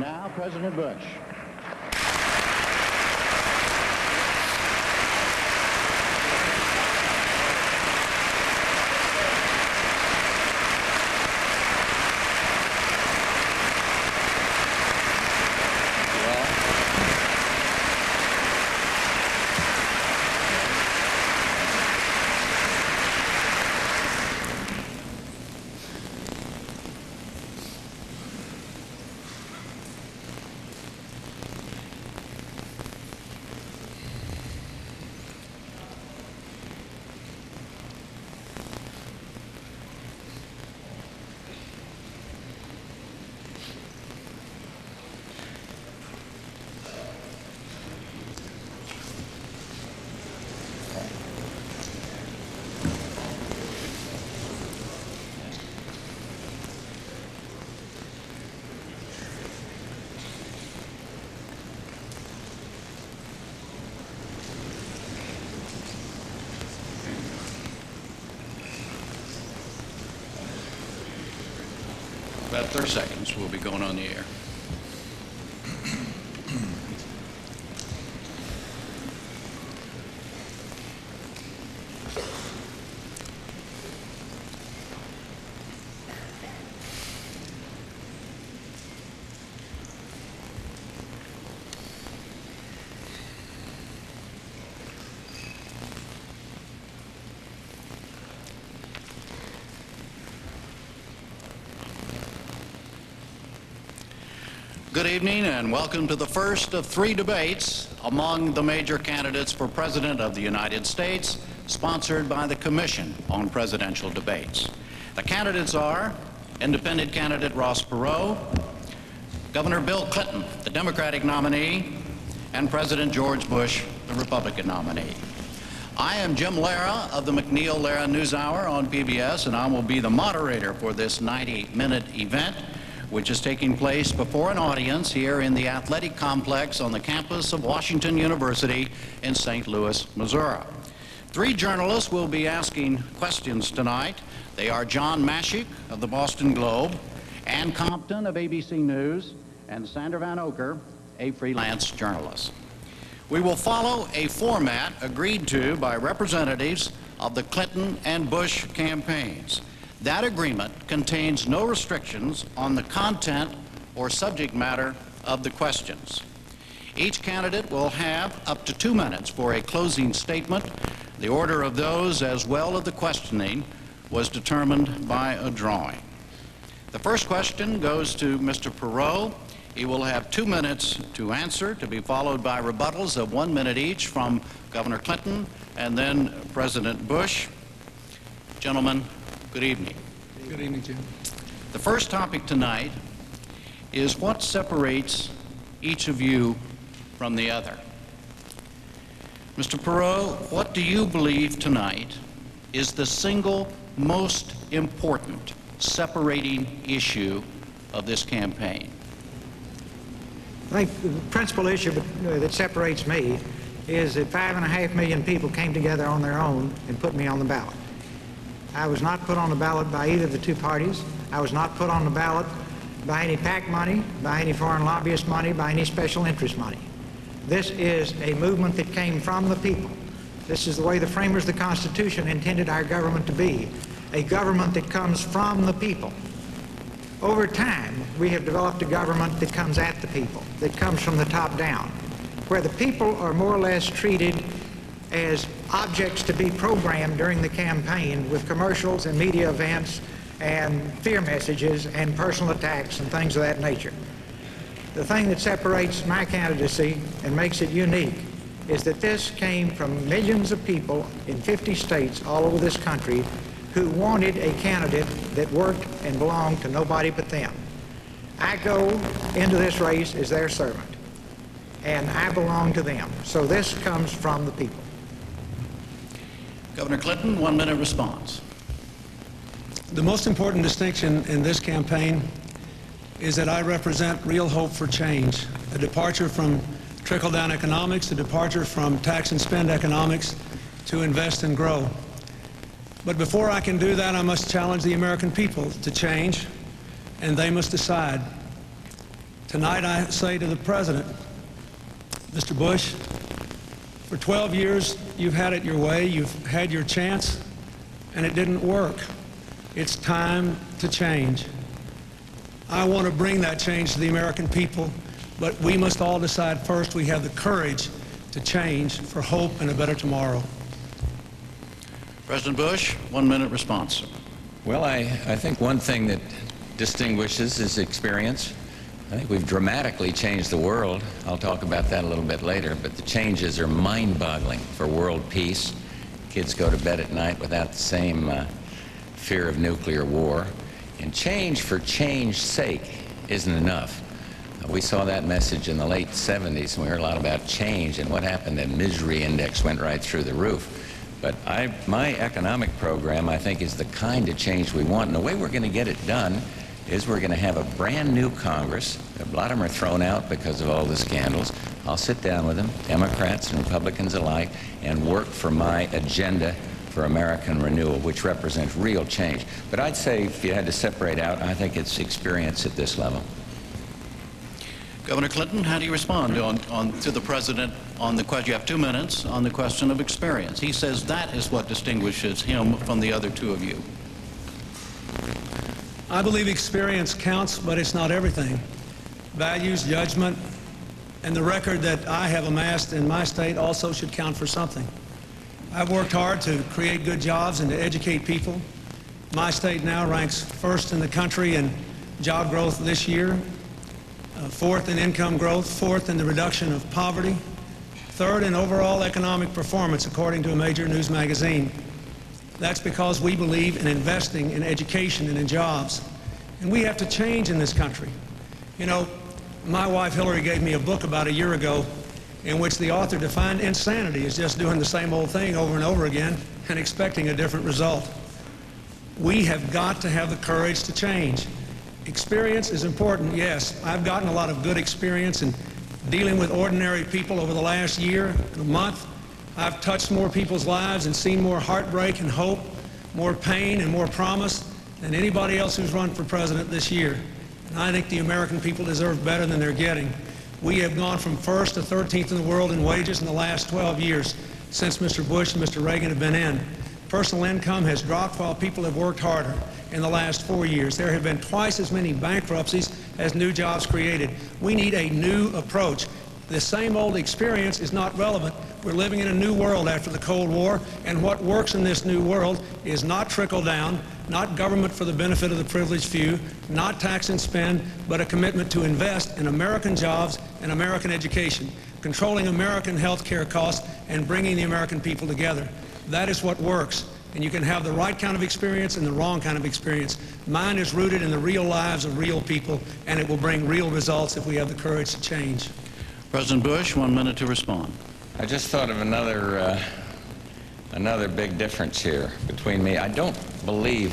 now, President Bush. About 30 seconds, we'll be going on the air. Good evening and welcome to the first of 3 debates among the major candidates for President of the United States, sponsored by the Commission on Presidential Debates. The candidates are Independent candidate Ross Perot, Governor Bill Clinton, the Democratic nominee, and President George Bush, the Republican nominee. I am Jim Lara of the McNeil-Lara NewsHour on PBS, and I will be the moderator for this 90-minute event, which is taking place before an audience here in the athletic complex on the campus of Washington University in St. Louis, Missouri. 3 journalists will be asking questions tonight. They are John Mashik of the Boston Globe, Ann Compton of ABC News, and Sandra Van Oker, a freelance journalist. We will follow a format agreed to by representatives of the Clinton and Bush campaigns. That agreement contains no restrictions on the content or subject matter of the questions. Each candidate will have up to 2 minutes for a closing statement. The order of those, as well as the questioning, was determined by a drawing. The first question goes to Mr. Perot. He will have 2 minutes to answer, to be followed by rebuttals of 1 minute each from Governor Clinton and then President Bush. Gentlemen, good evening. Good evening, Jim. The first topic tonight is what separates each of you from the other. Mr. Perot, what do you believe tonight is the single most important separating issue of this campaign? I think the principal issue that separates me is that 5.5 million people came together on their own and put me on the ballot. I was not put on the ballot by either of the 2 parties. I was not put on the ballot by any PAC money, by any foreign lobbyist money, by any special interest money. This is a movement that came from the people. This is the way the framers of the Constitution intended our government to be, a government that comes from the people. Over time, we have developed a government that comes at the people, that comes from the top down, where the people are more or less treated as objects to be programmed during the campaign with commercials and media events and fear messages and personal attacks and things of that nature. The thing that separates my candidacy and makes it unique is that this came from millions of people in 50 states all over this country who wanted a candidate that worked and belonged to nobody but them. I go into this race as their servant, and I belong to them. So this comes from the people. Governor Clinton, 1 minute response. The most important distinction in this campaign is that I represent real hope for change, a departure from trickle-down economics, a departure from tax and spend economics to invest and grow. But before I can do that, I must challenge the American people to change, and they must decide. Tonight I say to the President, Mr. Bush, for 12 years you've had it your way, you've had your chance, and it didn't work. It's time to change. I want to bring that change to the American people, but we must all decide first we have the courage to change for hope and a better tomorrow. President Bush, 1 minute response. Well, I think one thing that distinguishes is experience. I think we've dramatically changed the world. I'll talk about that a little bit later, but the changes are mind-boggling for world peace. Kids go to bed at night without the same fear of nuclear war. And change for change's sake isn't enough. We saw that message in the late 70s, and we heard a lot about change, and what happened, the misery index went right through the roof. But my economic program, I think, is the kind of change we want. And the way we're going to get it done is we're going to have a brand new Congress. A lot of them are thrown out because of all the scandals. I'll sit down with them, Democrats and Republicans alike, and work for my agenda for American renewal, which represents real change. But I'd say if you had to separate out, I think it's experience at this level. Governor Clinton, how do you respond to the President on the question? You have 2 minutes on the question of experience. He says that is what distinguishes him from the other two of you. I believe experience counts, but it's not everything. Values, judgment, and the record that I have amassed in my state also should count for something. I've worked hard to create good jobs and to educate people. My state now ranks first in the country in job growth this year, fourth in income growth, fourth in the reduction of poverty, third in overall economic performance, according to a major news magazine. That's because we believe in investing in education and in jobs. And we have to change in this country. You know, my wife Hillary gave me a book about a year ago in which the author defined insanity as just doing the same old thing over and over again and expecting a different result. We have got to have the courage to change. Experience is important, yes. I've gotten a lot of good experience in dealing with ordinary people over the last year and a month. I've touched more people's lives and seen more heartbreak and hope, more pain and more promise than anybody else who's run for president this year. And I think the American people deserve better than they're getting. We have gone from first to 13th in the world in wages in the last 12 years since Mr. Bush and Mr. Reagan have been in. Personal income has dropped while people have worked harder in the last 4 years. There have been twice as many bankruptcies as new jobs created. We need a new approach. The same old experience is not relevant. We're living in a new world after the Cold War, and what works in this new world is not trickle down, not government for the benefit of the privileged few, not tax and spend, but a commitment to invest in American jobs and American education, controlling American health care costs, and bringing the American people together. That is what works. And you can have the right kind of experience and the wrong kind of experience. Mine is rooted in the real lives of real people, and it will bring real results if we have the courage to change. President Bush, 1 minute to respond. I just thought of another big difference here between me. I don't believe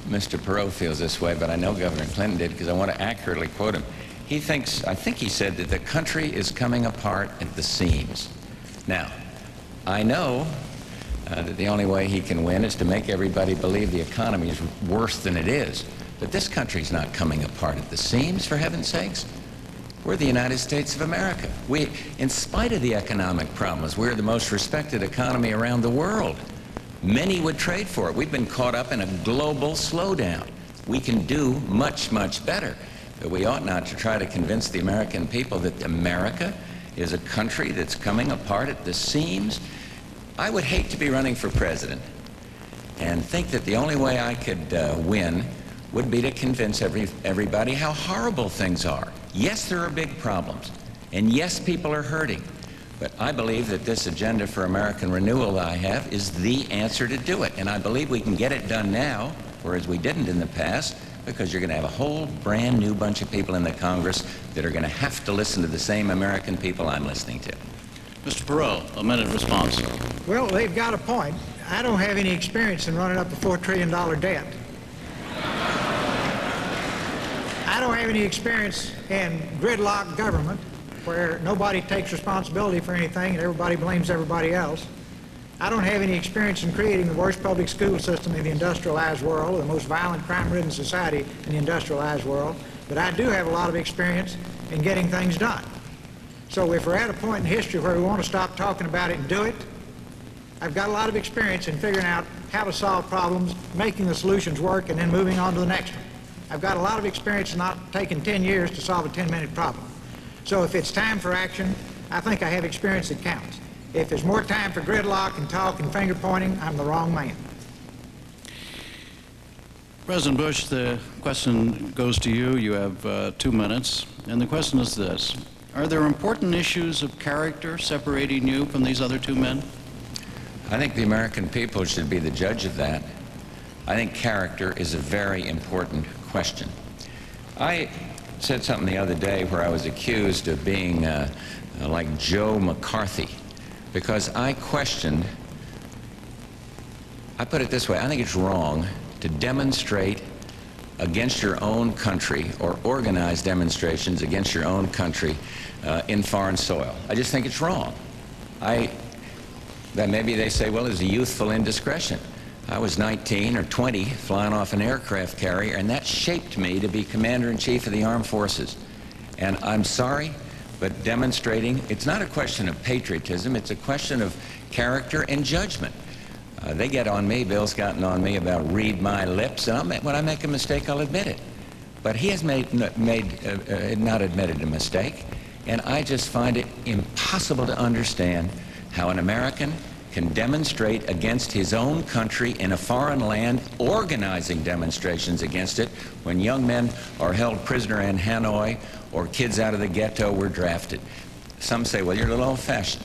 Mr. Perot feels this way, but I know Governor Clinton did because I want to accurately quote him. I think he said that the country is coming apart at the seams. Now, I know that the only way he can win is to make everybody believe the economy is worse than it is. But this country's not coming apart at the seams, for heaven's sakes. We're the United States of America. In spite of the economic problems, we're the most respected economy around the world. Many would trade for it. We've been caught up in a global slowdown. We can do much, much better. But we ought not to try to convince the American people that America is a country that's coming apart at the seams. I would hate to be running for president and think that the only way I could win would be to convince everybody how horrible things are. Yes, there are big problems, and yes, people are hurting, but I believe that this agenda for American renewal that I have is the answer to do it, and I believe we can get it done now, whereas we didn't in the past, because you're going to have a whole brand new bunch of people in the Congress that are going to have to listen to the same American people I'm listening to. Mr. Perot, a minute response. Well, they've got a point. I don't have any experience in running up a $4 trillion debt. I don't have any experience in gridlock government where nobody takes responsibility for anything and everybody blames everybody else. I don't have any experience in creating the worst public school system in the industrialized world, the most violent, crime-ridden society in the industrialized world. but I do have a lot of experience in getting things done. So if we're at a point in history where we want to stop talking about it and do it, I've got a lot of experience in figuring out how to solve problems, making the solutions work, and then moving on to the next one. I've got a lot of experience in not taking 10 years to solve a 10-minute problem. So if it's time for action, I think I have experience that counts. If there's more time for gridlock and talk and finger pointing, I'm the wrong man. President Bush, the question goes to you. You have 2 minutes. And the question is this: are there important issues of character separating you from these other two men? I think the American people should be the judge of that. I think character is a very important question. I said something the other day where I was accused of being like Joe McCarthy, because I questioned, I put it this way, I think it's wrong to demonstrate against your own country or organize demonstrations against your own country in foreign soil. I just think it's wrong. That maybe they say, well, it's a youthful indiscretion. I was 19 or 20 flying off an aircraft carrier, and that shaped me to be Commander-in-Chief of the Armed Forces. And I'm sorry, but demonstrating, it's not a question of patriotism, it's a question of character and judgment. They get on me, Bill's gotten on me about read my lips, and when I make a mistake, I'll admit it. But he has not admitted a mistake, and I just find it impossible to understand how an American can demonstrate against his own country in a foreign land, organizing demonstrations against it, when young men are held prisoner in Hanoi or kids out of the ghetto were drafted. Some say, well, you're a little old-fashioned.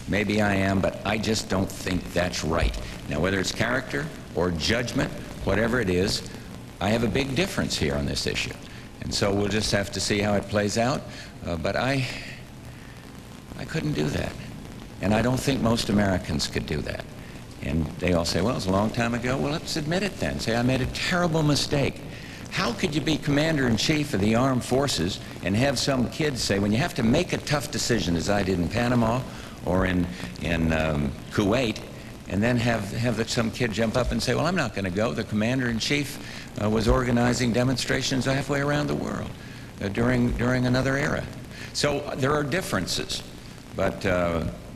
Maybe I am, but I just don't think that's right. Now, whether it's character or judgment, whatever it is, I have a big difference here on this issue. And so we'll just have to see how it plays out. But I couldn't do that. And I don't think most Americans could do that. And they all say, well, it was a long time ago. Well, let's admit it then. Say, I made a terrible mistake. How could you be Commander-in-Chief of the Armed Forces and have some kids say, when you have to make a tough decision, as I did in Panama or in Kuwait, and then have some kid jump up and say, well, I'm not going to go. The Commander-in-Chief was organizing demonstrations halfway around the world during another era. So there are differences. But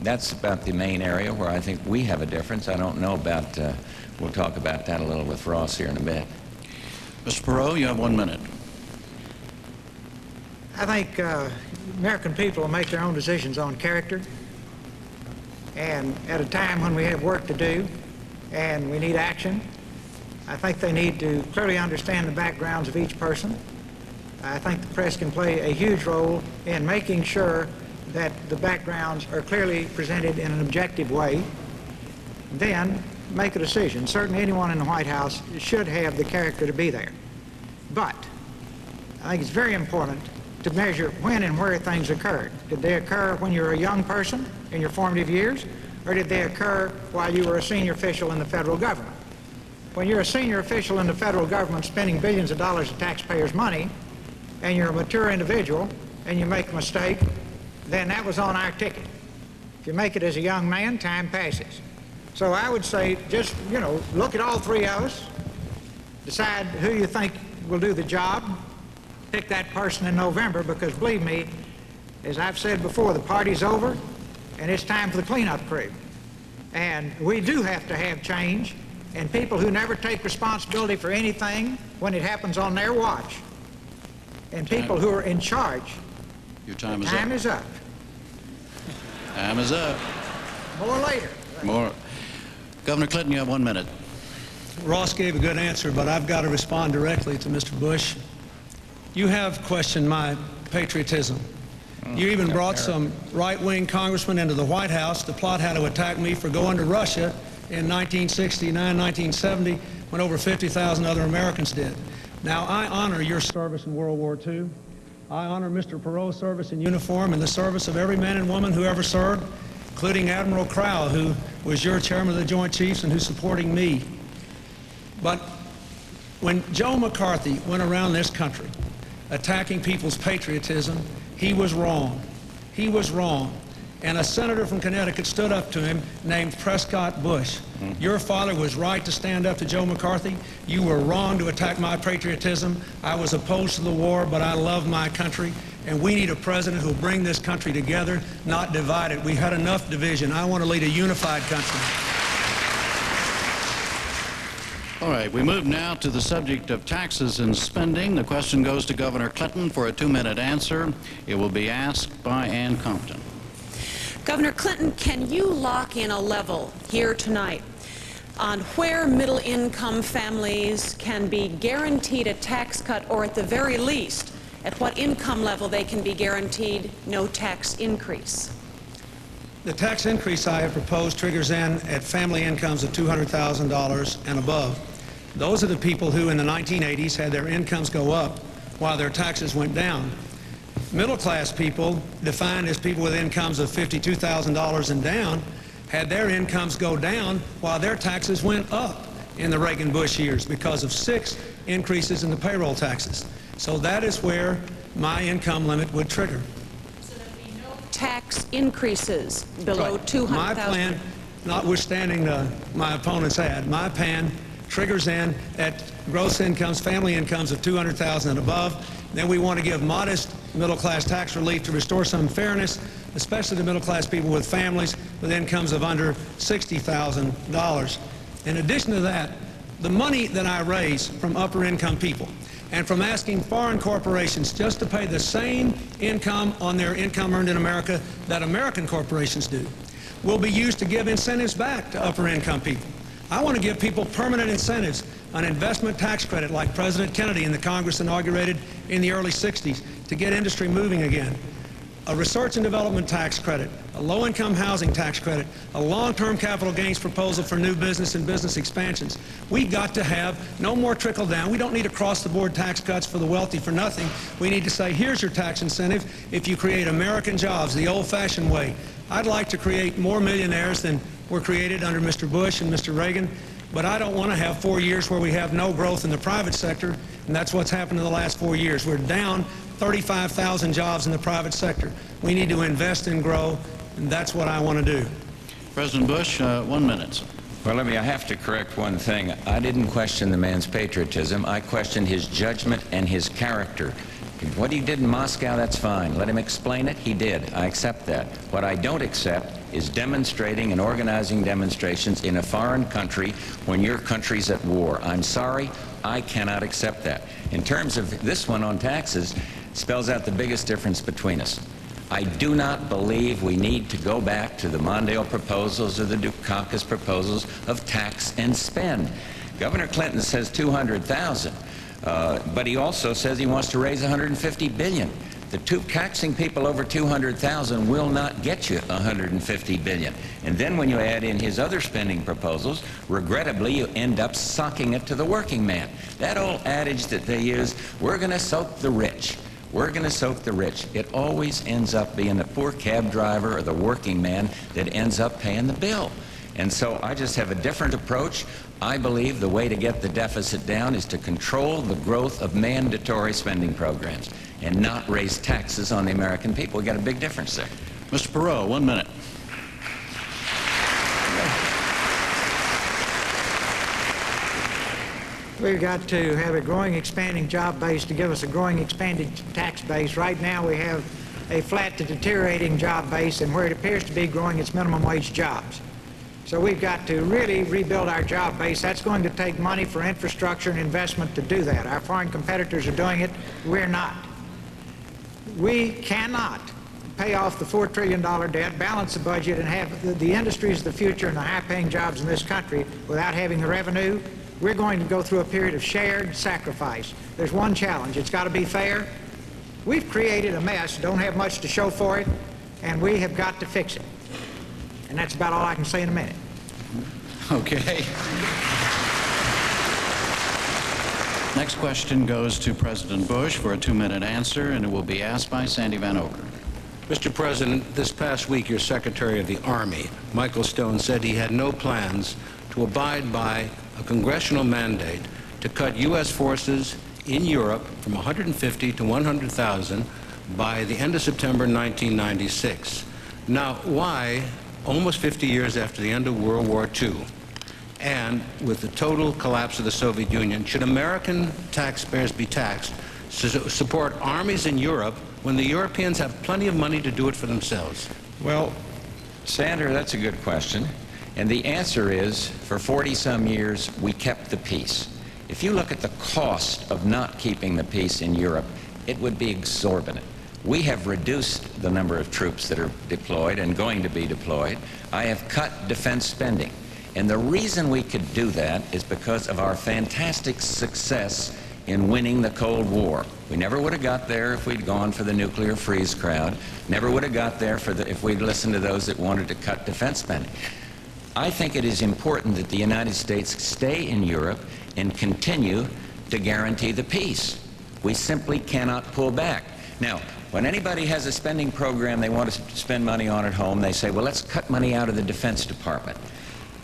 that's about the main area where I think we have a difference. I don't know about, we'll talk about that a little with Ross here in a bit. Mr. Perot, you have 1 minute. I think American people will make their own decisions on character. And at a time when we have work to do and we need action, I think they need to clearly understand the backgrounds of each person. I think the press can play a huge role in making sure that the backgrounds are clearly presented in an objective way, then make a decision. Certainly anyone in the White House should have the character to be there. But I think it's very important to measure when and where things occurred. Did they occur when you were a young person in your formative years, or did they occur while you were a senior official in the federal government? When you're a senior official in the federal government spending billions of dollars of taxpayers' money, and you're a mature individual, and you make a mistake, then that was on our ticket. If you make it as a young man, time passes. So I would say just, look at all three of us, decide who you think will do the job, pick that person in November, because believe me, as I've said before, the party's over, and it's time for the cleanup crew. And we do have to have change, and people who never take responsibility for anything when it happens on their watch, and people who are in charge. Your time is up. Time is up. More later. More. Governor Clinton, you have 1 minute. Ross gave a good answer, but I've got to respond directly to Mr. Bush. You have questioned my patriotism. You even brought some right-wing congressmen into the White House to plot how to attack me for going to Russia in 1969, 1970, when over 50,000 other Americans did. Now, I honor your service in World War II. I honor Mr. Perot's service in uniform and the service of every man and woman who ever served, including Admiral Crowell, who was your chairman of the Joint Chiefs and who's supporting me. But when Joe McCarthy went around this country attacking people's patriotism, he was wrong. He was wrong. and a senator from Connecticut stood up to him named Prescott Bush. Your father was right to stand up to Joe McCarthy. You were wrong to attack my patriotism. I was opposed to the war, but I love my country, and we need a president who will bring this country together, not divide it. We had enough division. I want to lead a unified country. All right, we move now to the subject of taxes and spending. The question goes to Governor Clinton for a 2-minute answer. It will be asked by Ann Compton. Governor Clinton, can you lock in a level here tonight on where middle-income families can be guaranteed a tax cut, or at the very least, at what income level they can be guaranteed no tax increase? The tax increase I have proposed triggers in at family incomes of $200,000 and above. Those are the people who in the 1980s had their incomes go up while their taxes went down. Middle-class people, defined as people with incomes of $52,000 and down, had their incomes go down while their taxes went up in the Reagan-Bush years because of 6 increases in the payroll taxes. So that is where my income limit would trigger. So there would be no tax increases below $200,000? My plan, notwithstanding my opponent's ad, my plan triggers in at gross incomes, family incomes of $200,000 and above. Then we want to give modest middle-class tax relief to restore some fairness, especially to middle-class people with families with incomes of under $60,000. In addition to that, the money that I raise from upper-income people and from asking foreign corporations just to pay the same income on their income earned in America that American corporations do will be used to give incentives back to upper-income people. I want to give people permanent incentives, an investment tax credit like President Kennedy and the Congress inaugurated in the early 60s to get industry moving again, a research and development tax credit, a low-income housing tax credit, a long-term capital gains proposal for new business and business expansions. We've got to have no more trickle-down. We don't need across-the-board tax cuts for the wealthy for nothing. We need to say, here's your tax incentive if you create American jobs the old-fashioned way. I'd like to create more millionaires than were created under Mr. Bush and Mr. Reagan, but I don't want to have 4 years where we have no growth in the private sector, and that's what's happened in the last 4 years. We're down 35,000 jobs in the private sector. We need to invest and grow, and that's what I want to do. President Bush, 1 minute. Well, I have to correct one thing. I didn't question the man's patriotism. I questioned his judgment and his character. What he did in Moscow, that's fine. Let him explain it. He did. I accept that. What I don't accept is demonstrating and organizing demonstrations in a foreign country when your country's at war. I'm sorry, I cannot accept that. In terms of this one on taxes, spells out the biggest difference between us. I do not believe we need to go back to the Mondale proposals or the Dukakis proposals of tax and spend. Governor Clinton says 200,000. But he also says he wants to raise $150 billion. The taxing people over 200,000 will not get you $150 billion. And then when you add in his other spending proposals, regrettably, you end up socking it to the working man. That old adage that they use, we're going to soak the rich. We're going to soak the rich. It always ends up being the poor cab driver or the working man that ends up paying the bill. And so I just have a different approach. I believe the way to get the deficit down is to control the growth of mandatory spending programs and not raise taxes on the American people. We've got a big difference there. Mr. Perot, 1 minute. We've got to have a growing, expanding job base to give us a growing, expanding tax base. Right now we have a flat to deteriorating job base, and where it appears to be growing, it's minimum wage jobs. So we've got to really rebuild our job base. That's going to take money for infrastructure and investment to do that. Our foreign competitors are doing it. We're not. We cannot pay off the $4 trillion debt, balance the budget, and have the industries of the future and the high-paying jobs in this country without having the revenue. We're going to go through a period of shared sacrifice. There's one challenge. It's got to be fair. We've created a mess, don't have much to show for it, and we have got to fix it. And that's about all I can say in a minute. Okay. Next question goes to President Bush for a 2-minute answer, and it will be asked by Sandy Van Oker. Mr. President, this past week your Secretary of the Army, Michael Stone, said he had no plans to abide by a congressional mandate to cut U.S. forces in Europe from 150 to 100,000 by the end of September 1996. Now, why, almost 50 years after the end of World War II, and with the total collapse of the Soviet Union, should American taxpayers be taxed to support armies in Europe when the Europeans have plenty of money to do it for themselves? Well, Sandra, that's a good question. And the answer is, for 40-some years, we kept the peace. If you look at the cost of not keeping the peace in Europe, it would be exorbitant. We have reduced the number of troops that are deployed and going to be deployed. I have cut defense spending. And the reason we could do that is because of our fantastic success in winning the Cold War. We never would have got there if we'd gone for the nuclear freeze crowd. Never would have got there if we'd listened to those that wanted to cut defense spending. I think it is important that the United States stay in Europe and continue to guarantee the peace. We simply cannot pull back. Now, when anybody has a spending program they want to spend money on at home, they say, well, let's cut money out of the Defense Department.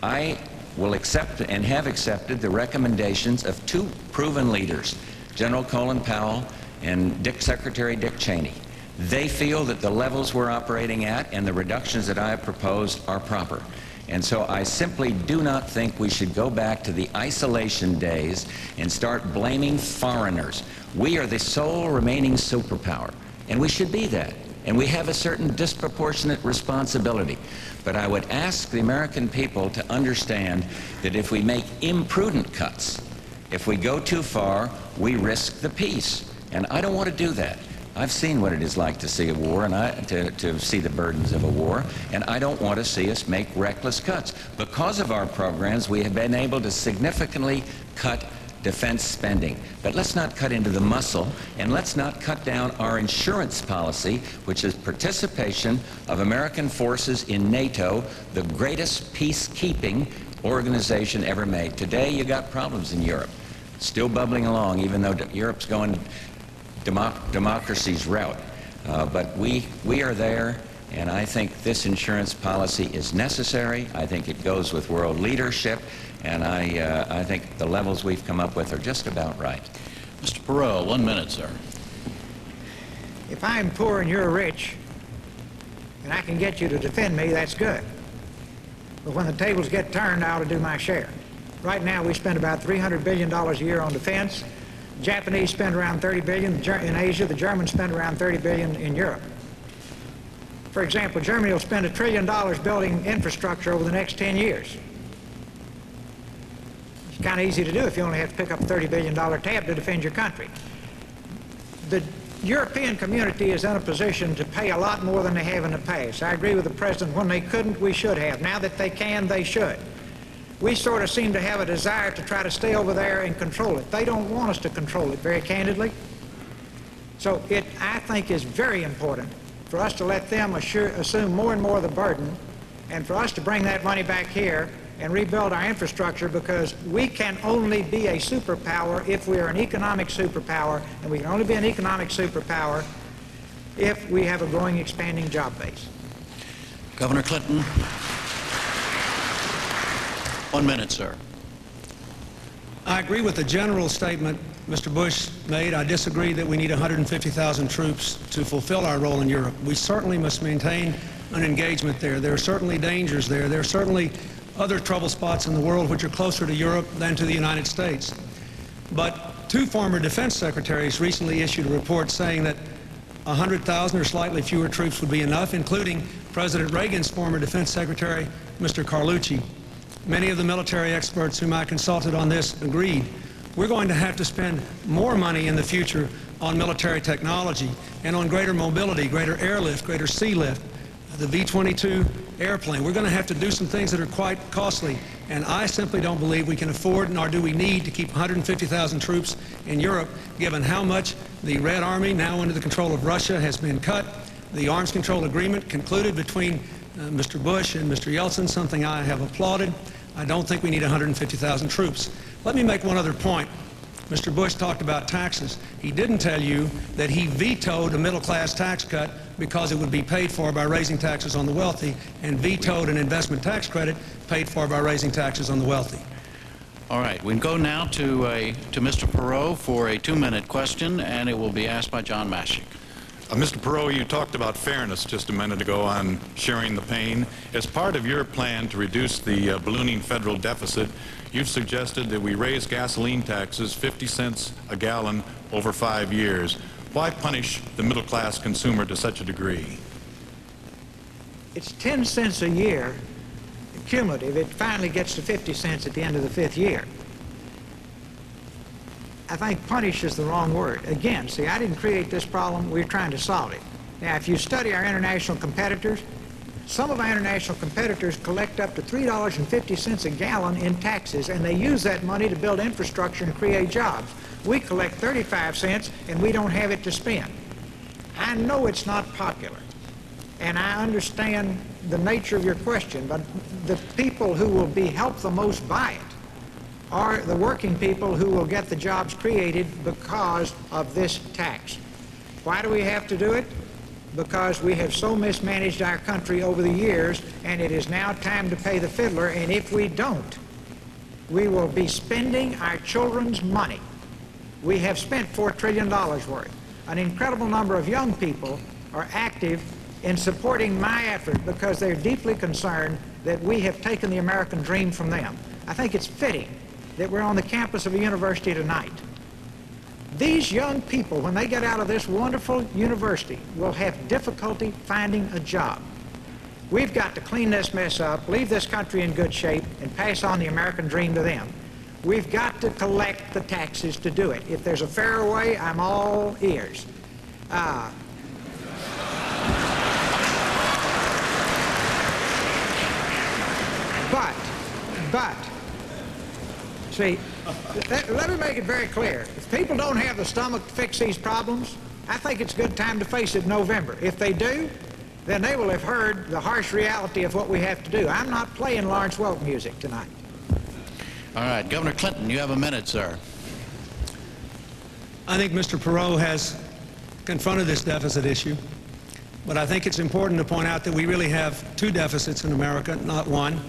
I will accept and have accepted the recommendations of two proven leaders, General Colin Powell and Secretary Dick Cheney. They feel that the levels we're operating at and the reductions that I have proposed are proper. And so I simply do not think we should go back to the isolation days and start blaming foreigners. We are the sole remaining superpower, and we should be that. And we have a certain disproportionate responsibility. But I would ask the American people to understand that if we make imprudent cuts, if we go too far, we risk the peace. And I don't want to do that. I've seen what it is like to see a war and to see the burdens of a war, and I don't want to see us make reckless cuts. Because of our programs, we have been able to significantly cut defense spending. But let's not cut into the muscle, and let's not cut down our insurance policy, which is participation of American forces in NATO, the greatest peacekeeping organization ever made. Today, you got problems in Europe, still bubbling along, even though Europe's going democracy's route. But we are there, and I think this insurance policy is necessary. I think it goes with world leadership, and I think the levels we've come up with are just about right. Mr. Perot, 1 minute, sir. If I'm poor and you're rich, and I can get you to defend me, that's good. But when the tables get turned, I ought to do my share. Right now, we spend about $300 billion a year on defense. The Japanese spend around $30 billion in Asia. The Germans spend around $30 billion in Europe. For example, Germany will spend $1 trillion building infrastructure over the next 10 years. It's kind of easy to do if you only have to pick up a $30 billion tab to defend your country. The European community is in a position to pay a lot more than they have in the past. I agree with the President. When they couldn't, we should have. Now that they can, they should. We sort of seem to have a desire to try to stay over there and control it. They don't want us to control it, very candidly. So it, I think, is very important for us to let them assume more and more of the burden, and for us to bring that money back here and rebuild our infrastructure, because we can only be a superpower if we are an economic superpower, and we can only be an economic superpower if we have a growing, expanding job base. Governor Clinton. 1 minute, sir. I agree with the general statement Mr. Bush made. I disagree that we need 150,000 troops to fulfill our role in Europe. We certainly must maintain an engagement there. There are certainly dangers there. There are certainly other trouble spots in the world which are closer to Europe than to the United States. But two former defense secretaries recently issued a report saying that 100,000 or slightly fewer troops would be enough, including President Reagan's former defense secretary, Mr. Carlucci. Many of the military experts whom I consulted on this agreed. We're going to have to spend more money in the future on military technology and on greater mobility, greater airlift, greater sea lift, the V-22 airplane. We're going to have to do some things that are quite costly, and I simply don't believe we can afford, nor do we need, to keep 150,000 troops in Europe, given how much the Red Army, now under the control of Russia, has been cut. The arms control agreement concluded between Mr. Bush and Mr. Yeltsin, something I have applauded. I don't think we need 150,000 troops. Let me make one other point. Mr. Bush talked about taxes. He didn't tell you that he vetoed a middle-class tax cut because it would be paid for by raising taxes on the wealthy, and vetoed an investment tax credit paid for by raising taxes on the wealthy. All right, we can go now to Mr. Perot for a 2-minute question, and it will be asked by John Mashik. Mr. Perot, you talked about fairness just a minute ago on sharing the pain. As part of your plan to reduce the ballooning federal deficit, you've suggested that we raise gasoline taxes 50 cents a gallon over 5 years. Why punish the middle-class consumer to such a degree? It's 10 cents a year cumulative. It finally gets to 50 cents at the end of the 5th year. I think punish is the wrong word. Again, see, I didn't create this problem. We're trying to solve it. Now, if you study our international competitors, some of our international competitors collect up to $3.50 a gallon in taxes, and they use that money to build infrastructure and create jobs. We collect 35 cents, and we don't have it to spend. I know it's not popular, and I understand the nature of your question, but the people who will be helped the most by it are the working people who will get the jobs created because of this tax. Why do we have to do it? Because we have so mismanaged our country over the years, and it is now time to pay the fiddler, and if we don't, we will be spending our children's money. We have spent $4 trillion worth. An incredible number of young people are active in supporting my effort because they're deeply concerned that we have taken the American dream from them. I think it's fitting that we're on the campus of a university tonight. These young people, when they get out of this wonderful university, will have difficulty finding a job. We've got to clean this mess up, leave this country in good shape, and pass on the American dream to them. We've got to collect the taxes to do it. If there's a fairer way, I'm all ears. But, see, let me make it very clear. If people don't have the stomach to fix these problems, I think it's a good time to face it in November. If they do, then they will have heard the harsh reality of what we have to do. I'm not playing Lawrence Welk music tonight. All right, Governor Clinton, you have a minute, sir. I think Mr. Perot has confronted this deficit issue, but I think it's important to point out that we really have two deficits in America, not one.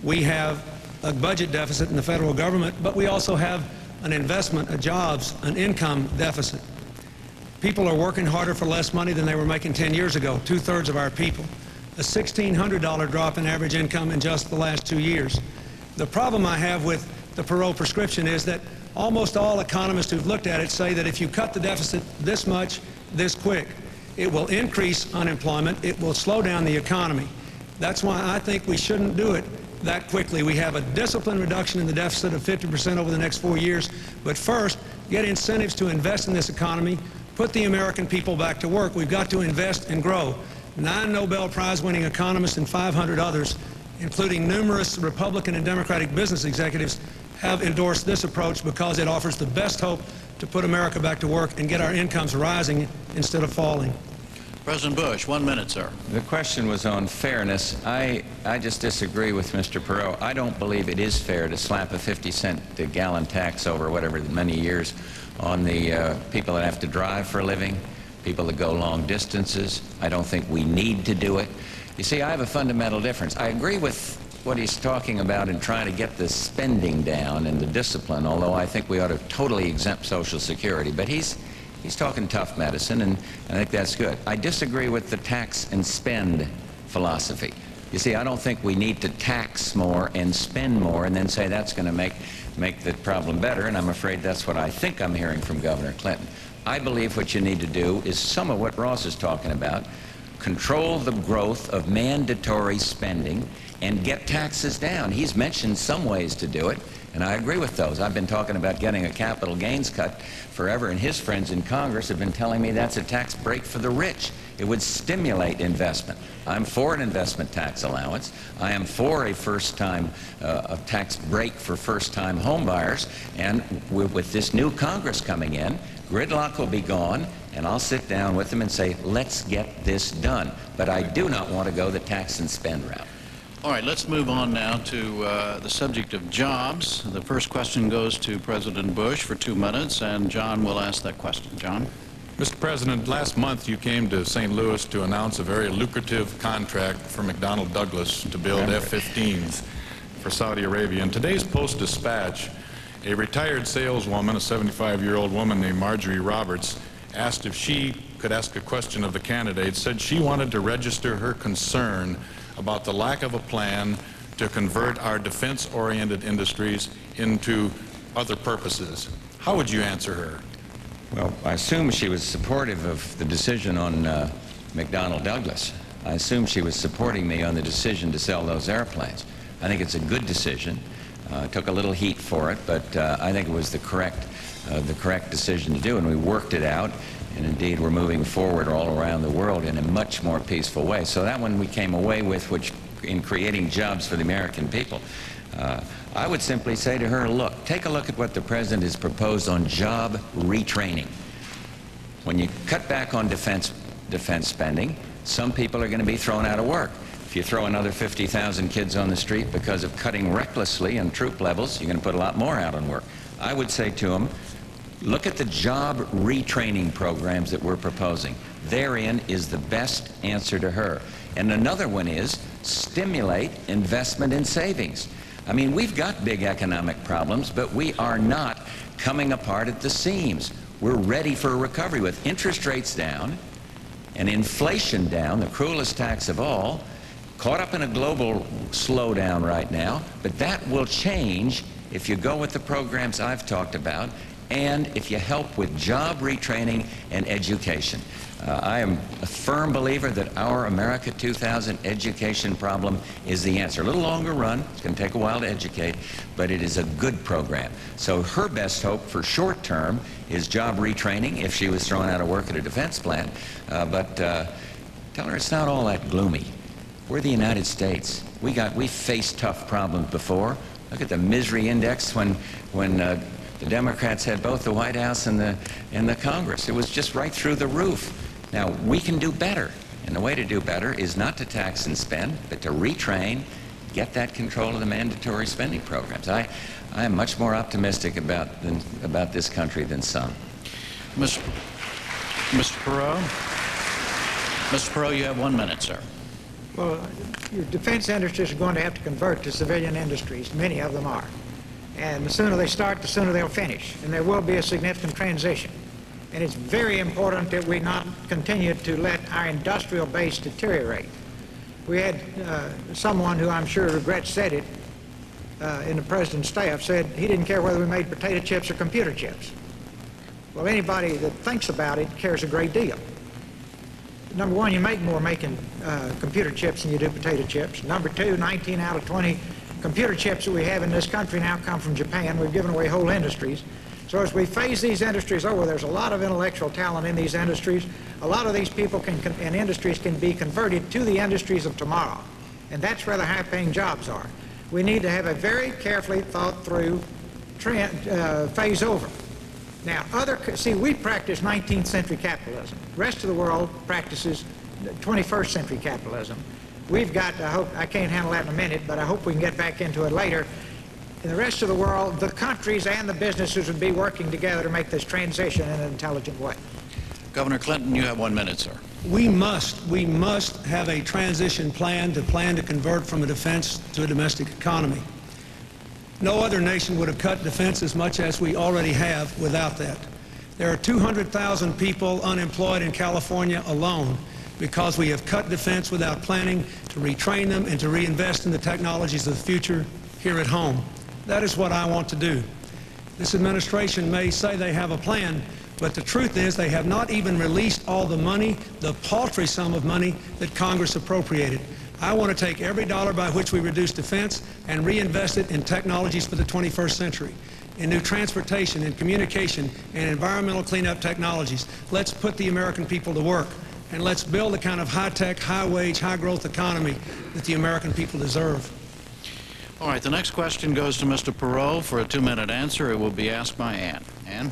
We have a budget deficit in the federal government, but we also have an investment, a jobs, an income deficit. People are working harder for less money than they were making 10 years ago, 2/3 of our people. A $1,600 drop in average income in just the last 2 years. The problem I have with the Perot prescription is that almost all economists who've looked at it say that if you cut the deficit this much, this quick, it will increase unemployment, it will slow down the economy. That's why I think we shouldn't do it that quickly. We have a disciplined reduction in the deficit of 50% over the next 4 years, but first, get incentives to invest in this economy, put the American people back to work. We've got to invest and grow. 9 Nobel Prize-winning economists and 500 others, including numerous Republican and Democratic business executives, have endorsed this approach because it offers the best hope to put America back to work and get our incomes rising instead of falling. President Bush, 1 minute, sir. The question was on fairness. I just disagree with Mr. Perot. I don't believe it is fair to slap a 50-cent a gallon tax over whatever many years on the people that have to drive for a living, people that go long distances. I don't think we need to do it. You see, I have a fundamental difference. I agree with what he's talking about in trying to get the spending down and the discipline, although I think we ought to totally exempt Social Security. But he's talking tough medicine, and I think that's good. I disagree with the tax and spend philosophy. You see, I don't think we need to tax more and spend more and then say that's going to make the problem better, and I'm afraid that's what I think I'm hearing from Governor Clinton. I believe what you need to do is some of what Ross is talking about. Control the growth of mandatory spending and get taxes down. He's mentioned some ways to do it, and I agree with those. I've been talking about getting a capital gains cut forever, and his friends in Congress have been telling me that's a tax break for the rich. It would stimulate investment. I'm for an investment tax allowance. I am for a first-time a tax break for first-time home buyers, and with this new Congress coming in, gridlock will be gone, and I'll sit down with them and say, let's get this done. But I do not want to go the tax and spend route. All right, let's move on now to the subject of jobs. The first question goes to President Bush for 2 minutes, and John will ask that question. John? Mr. President, last month you came to St. Louis to announce a very lucrative contract for McDonnell Douglas to build F-15s for Saudi Arabia. In today's Post-Dispatch, a retired saleswoman, a 75-year-old woman named Marjorie Roberts, asked if she could could ask a question of the candidate, said she wanted to register her concern about the lack of a plan to convert our defense-oriented industries into other purposes. How would you answer her? Well, I assume she was supportive of the decision on McDonnell Douglas. I assume she was supporting me on the decision to sell those airplanes. I think it's a good decision. Took a little heat for it, but I think it was the correct decision to do, and we worked it out, and indeed we're moving forward all around the world in a much more peaceful way. So that one we came away with, which in creating jobs for the American people. I would simply say to her, look, take a look at what the President has proposed on job retraining. When you cut back on defense spending, some people are going to be thrown out of work. If you throw another 50,000 kids on the street because of cutting recklessly on troop levels, you're going to put a lot more out on work. I would say to them, look at the job retraining programs that we're proposing. Therein is the best answer to her. And another one is stimulate investment in savings. I mean, we've got big economic problems, but we are not coming apart at the seams. We're ready for a recovery with interest rates down and inflation down, the cruelest tax of all, caught up in a global slowdown right now, but that will change if you go with the programs I've talked about and if you help with job retraining and education. I am a firm believer that our America 2000 education problem is the answer. A little longer run, it's going to take a while to educate, but it is a good program. So her best hope for short term is job retraining if she was thrown out of work at a defense plant. But tell her it's not all that gloomy. We're the United States. We faced tough problems before. Look at the misery index when the Democrats had both the White House and the Congress. It was just right through the roof. Now, we can do better. And the way to do better is not to tax and spend, but to retrain, get that control of the mandatory spending programs. I am much more optimistic about this country than some. Mr. Perot? Mr. Perot, you have 1 minute, sir. Well, your defense industries are going to have to convert to civilian industries. Many of them are. And the sooner they start, the sooner they'll finish. And there will be a significant transition. And it's very important that we not continue to let our industrial base deteriorate. We had someone who I'm sure regrets said it in the President's staff said he didn't care whether we made potato chips or computer chips. Well, anybody that thinks about it cares a great deal. Number one, you make more making computer chips than you do potato chips. Number two, 19 out of 20 computer chips that we have in this country now come from Japan. We've given away whole industries. So as we phase these industries over, there's a lot of intellectual talent in these industries. A lot of these people and industries can be converted to the industries of tomorrow. And that's where the high-paying jobs are. We need to have a very carefully thought-through phase over. Now, we practice 19th century capitalism. The rest of the world practices 21st century capitalism. We've got, I can't handle that in a minute, but I hope we can get back into it later. In the rest of the world, the countries and the businesses would be working together to make this transition in an intelligent way. Governor Clinton, you have 1 minute, sir. We must have a transition plan to convert from a defense to a domestic economy. No other nation would have cut defense as much as we already have without that. There are 200,000 people unemployed in California alone because we have cut defense without planning to retrain them and to reinvest in the technologies of the future here at home. That is what I want to do. This administration may say they have a plan, but the truth is they have not even released all the money, the paltry sum of money that Congress appropriated. I want to take every dollar by which we reduce defense and reinvest it in technologies for the 21st century, in new transportation and communication and environmental cleanup technologies. Let's put the American people to work, and let's build the kind of high-tech, high-wage, high-growth economy that the American people deserve. All right, the next question goes to Mr. Perot for a 2-minute answer. It will be asked by Ann. Ann?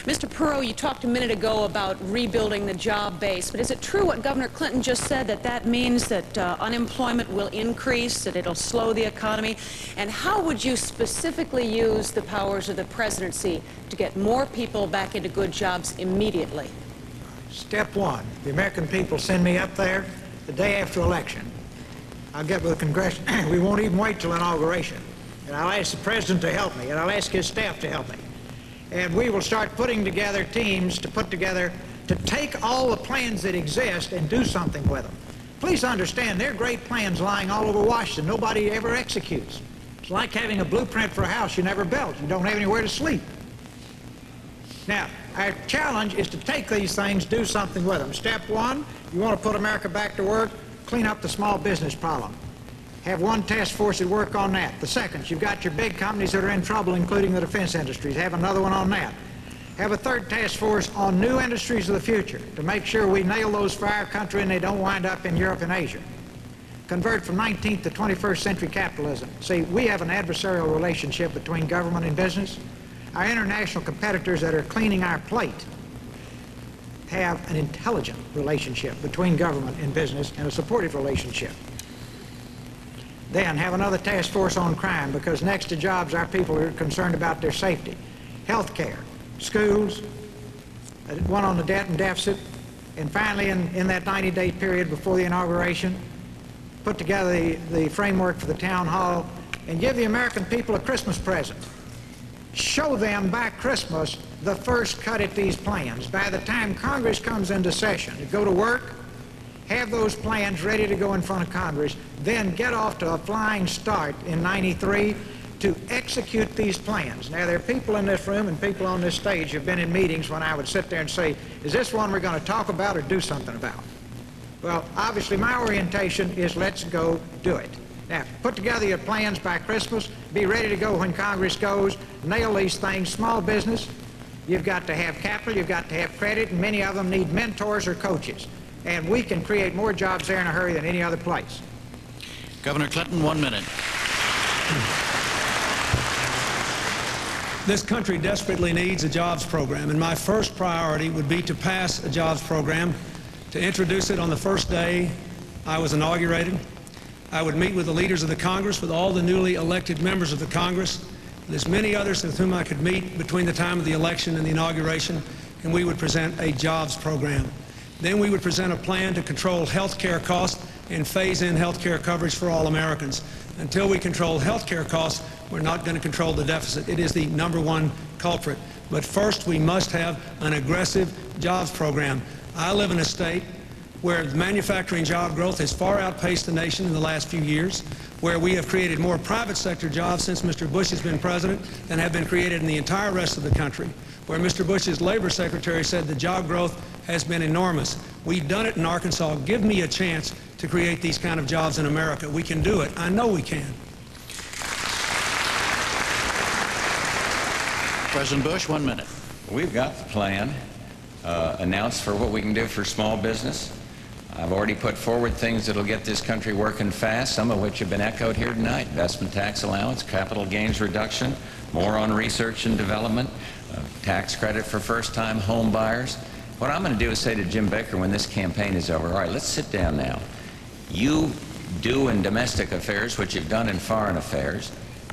Mr. Perot, you talked a minute ago about rebuilding the job base, but is it true what Governor Clinton just said, that means that unemployment will increase, that it'll slow the economy? And how would you specifically use the powers of the presidency to get more people back into good jobs immediately? Step one, the American people send me up there the day after election. I'll get with the Congression. We won't even wait till inauguration. And I'll ask the President to help me, and I'll ask his staff to help me. And we will start putting together teams to put together to take all the plans that exist and do something with them. Please understand, there are great plans lying all over Washington nobody ever executes. It's like having a blueprint for a house you never built. You don't have anywhere to sleep. Now, our challenge is to take these things, do something with them. Step one, you want to put America back to work, clean up the small business problem. Have one task force that work on that. The second, you've got your big companies that are in trouble, including the defense industries. Have another one on that. Have a third task force on new industries of the future to make sure we nail those for our country and they don't wind up in Europe and Asia. Convert from 19th to 21st century capitalism. See, we have an adversarial relationship between government and business. Our international competitors that are cleaning our plate have an intelligent relationship between government and business and a supportive relationship. Then have another task force on crime, because next to jobs, our people are concerned about their safety. Health care, schools, one on the debt and deficit, and finally in that 90-day period before the inauguration, put together the framework for the town hall and give the American people a Christmas present. Show them by Christmas the first cut at these plans. By the time Congress comes into session, to go to work, have those plans ready to go in front of Congress, then get off to a flying start in '93 to execute these plans. Now, there are people in this room and people on this stage who have been in meetings when I would sit there and say, is this one we're going to talk about or do something about? Well, obviously, my orientation is let's go do it. Now, put together your plans by Christmas, be ready to go when Congress goes, nail these things. Small business, you've got to have capital, you've got to have credit, and many of them need mentors or coaches. And we can create more jobs there in a hurry than any other place. Governor Clinton, 1 minute. This country desperately needs a jobs program, and my first priority would be to pass a jobs program, to introduce it on the first day I was inaugurated. I would meet with the leaders of the Congress, with all the newly elected members of the Congress. There's many others with whom I could meet between the time of the election and the inauguration, and we would present a jobs program. Then we would present a plan to control health care costs and phase in health care coverage for all Americans. Until we control health care costs, we're not going to control the deficit. It is the #1 culprit. But first, we must have an aggressive jobs program. I live in a state where manufacturing job growth has far outpaced the nation in the last few years, where we have created more private sector jobs since Mr. Bush has been president than have been created in the entire rest of the country, where Mr. Bush's labor secretary said the job growth has been enormous. We've done it in Arkansas. Give me a chance to create these kind of jobs in America. We can do it. I know we can. President Bush, 1 minute. We've got the plan announced for what we can do for small business. I've already put forward things that'll get this country working fast, some of which have been echoed here tonight. Investment tax allowance, capital gains reduction, more on research and development, tax credit for first-time home buyers. What I'm going to do is say to Jim Baker when this campaign is over, all right, let's sit down now. You do in domestic affairs what you've done in foreign affairs.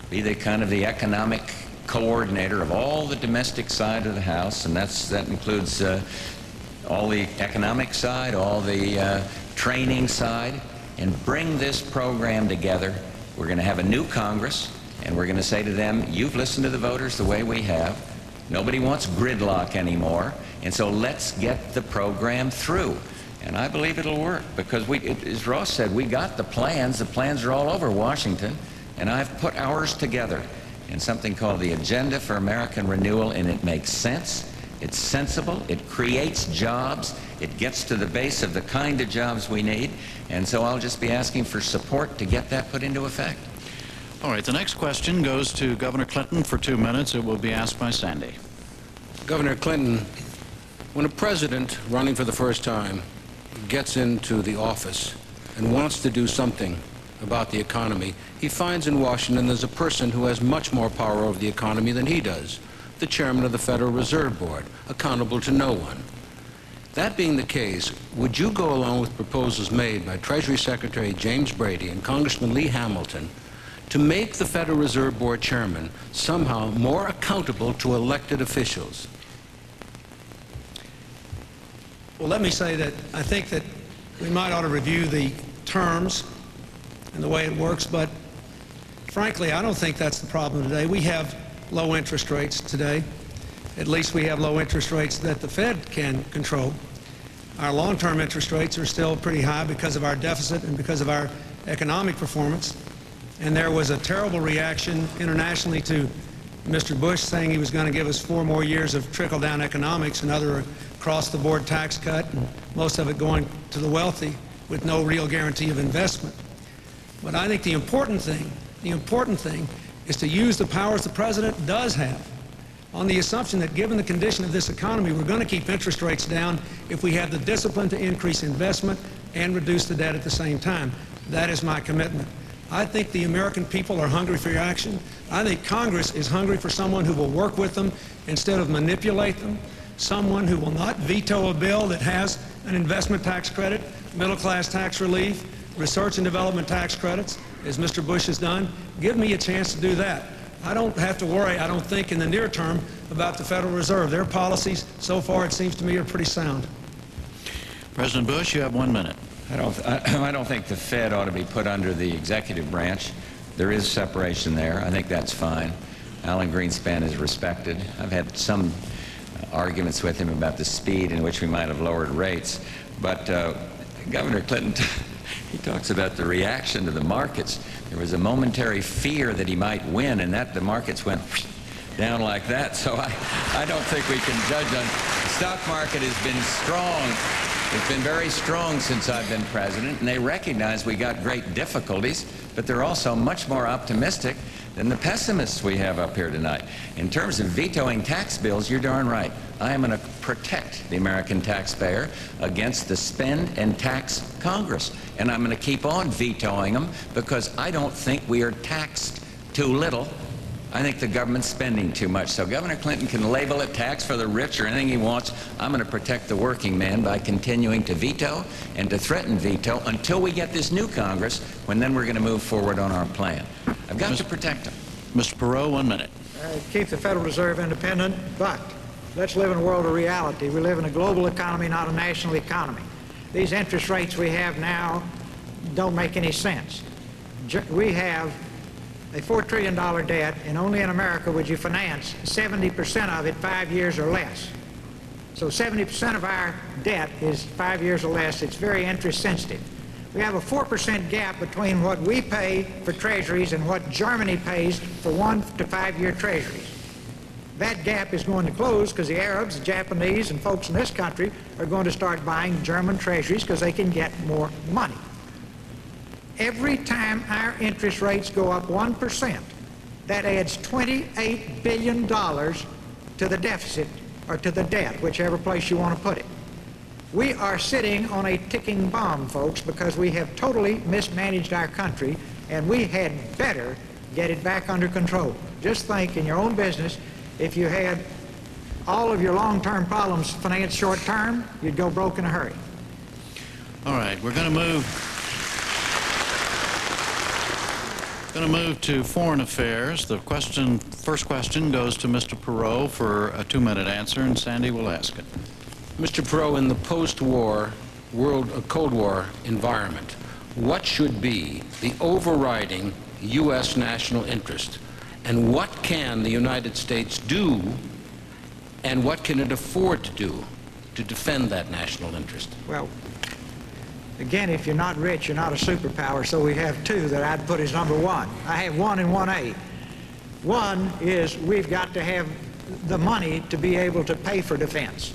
Be the kind of the economic coordinator of all the domestic side of the house, and that includes all the economic side, all the training side, and bring this program together. We're going to have a new Congress, and we're going to say to them, you've listened to the voters the way we have. Nobody wants gridlock anymore, and so let's get the program through. And I believe it'll work, because as Ross said, we got the plans. The plans are all over Washington, and I've put ours together in something called the Agenda for American Renewal, and it makes sense. It's sensible, it creates jobs, it gets to the base of the kind of jobs we need, and so I'll just be asking for support to get that put into effect. All right, the next question goes to Governor Clinton for 2 minutes. It will be asked by Sandy. Governor Clinton, when a president running for the first time gets into the office and wants to do something about the economy, he finds in Washington there's a person who has much more power over the economy than he does. The chairman of the Federal Reserve Board, accountable to no one. That being the case, would you go along with proposals made by Treasury Secretary James Brady and Congressman Lee Hamilton to make the Federal Reserve Board chairman somehow more accountable to elected officials? Well, let me say that I think that we might ought to review the terms and the way it works, but frankly, I don't think that's the problem today. We have low interest rates today, at least we have low interest rates that the Fed can control. Our long-term interest rates are still pretty high because of our deficit and because of our economic performance. And there was a terrible reaction internationally to Mr. Bush saying he was going to give us 4 more years of trickle-down economics, another across-the-board tax cut, and most of it going to the wealthy with no real guarantee of investment. But I think the important thing is to use the powers the President does have, on the assumption that given the condition of this economy, we're going to keep interest rates down if we have the discipline to increase investment and reduce the debt at the same time. That is my commitment. I think the American people are hungry for your action. I think Congress is hungry for someone who will work with them instead of manipulate them, someone who will not veto a bill that has an investment tax credit, middle-class tax relief, research and development tax credits, as Mr. Bush has done. Give me a chance to do that. I don't have to worry, I don't think, in the near term about the Federal Reserve. Their policies, so far, it seems to me, are pretty sound. President Bush, you have 1 minute. I don't think the Fed ought to be put under the executive branch. There is separation there. I think that's fine. Alan Greenspan is respected. I've had some arguments with him about the speed in which we might have lowered rates. But Governor Clinton, he talks about the reaction to the markets. There was a momentary fear that he might win, and that the markets went down like that. So I don't think we can judge on. The stock market has been strong. It's been very strong since I've been president, and they recognize we got great difficulties, but they're also much more optimistic than the pessimists we have up here tonight. In terms of vetoing tax bills, you're darn right. I am going to protect the American taxpayer against the spend and tax Congress, and I'm going to keep on vetoing them because I don't think we are taxed too little. I think the government's spending too much. So Governor Clinton can label it tax for the rich or anything he wants. I'm going to protect the working man by continuing to veto and to threaten veto until we get this new Congress, when then we're going to move forward on our plan. I've got to protect them. Mr. Perot, 1 minute. Keep the Federal Reserve independent, but let's live in a world of reality. We live in a global economy, not a national economy. These interest rates we have now don't make any sense. We have a $4 trillion debt, and only in America would you finance 70% of it 5 years or less. So 70% of our debt is 5 years or less. It's very interest sensitive. We have a 4% gap between what we pay for treasuries and what Germany pays for 1 to 5 year treasuries. That gap is going to close because the Arabs, the Japanese, and folks in this country are going to start buying German treasuries because they can get more money. Every time our interest rates go up 1%, that adds $28 billion to the deficit, or to the debt, whichever place you want to put it. We are sitting on a ticking bomb, folks, because we have totally mismanaged our country, and we had better get it back under control. Just think, in your own business, if you had all of your long-term problems financed short-term, you'd go broke in a hurry. All right, we're going to move to foreign affairs. The first question goes to Mr. Perot for a 2-minute answer, and Sandy will ask it. Mr. Perot, in the post-war Cold War environment, what should be the overriding U.S. national interest? And what can the United States do, and what can it afford to do to defend that national interest? Well, again, if you're not rich, you're not a superpower, so we have 2 that I'd put as number 1. I have 1 and 1A. 1 is we've got to have the money to be able to pay for defense.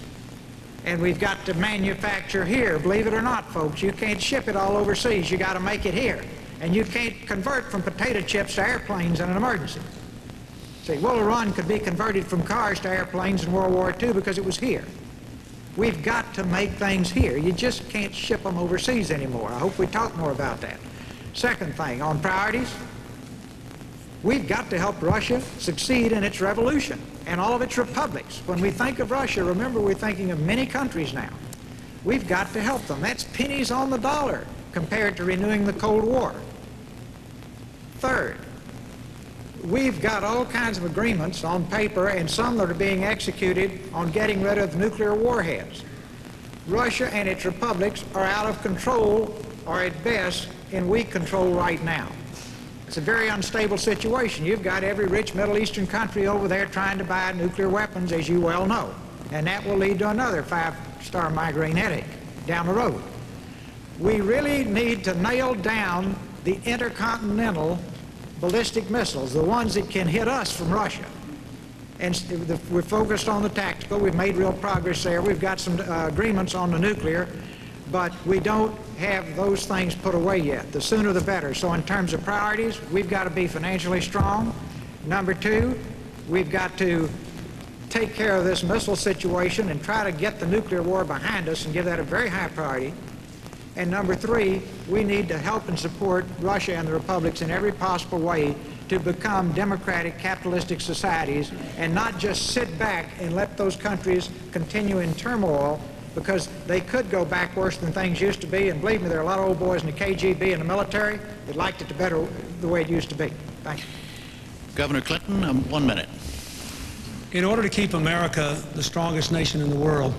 And we've got to manufacture here. Believe it or not, folks, you can't ship it all overseas. You got to make it here. And you can't convert from potato chips to airplanes in an emergency. See, Bull Run could be converted from cars to airplanes in World War II because it was here. We've got to make things here. You just can't ship them overseas anymore. I hope we talk more about that. Second thing, on priorities, we've got to help Russia succeed in its revolution and all of its republics. When we think of Russia, remember, we're thinking of many countries now. We've got to help them. That's pennies on the dollar compared to renewing the Cold War. Third, we've got all kinds of agreements on paper and some that are being executed on getting rid of nuclear warheads. Russia and its republics are out of control, or at best in weak control right now. It's a very unstable situation. You've got every rich Middle Eastern country over there trying to buy nuclear weapons, as you well know. And that will lead to another five-star migraine headache down the road. We really need to nail down the intercontinental ballistic missiles, the ones that can hit us from Russia. And we're focused on the tactical. We've made real progress there. We've got some agreements on the nuclear, but we don't have those things put away yet. The sooner the better. So in terms of priorities, we've got to be financially strong. Number two, we've got to take care of this missile situation and try to get the nuclear war behind us and give that a very high priority. And number three, we need to help and support Russia and the republics in every possible way to become democratic, capitalistic societies and not just sit back and let those countries continue in turmoil, because they could go back worse than things used to be. And believe me, there are a lot of old boys in the KGB and the military that liked it better the way it used to be. Thank you. Governor Clinton, 1 minute. In order to keep America the strongest nation in the world,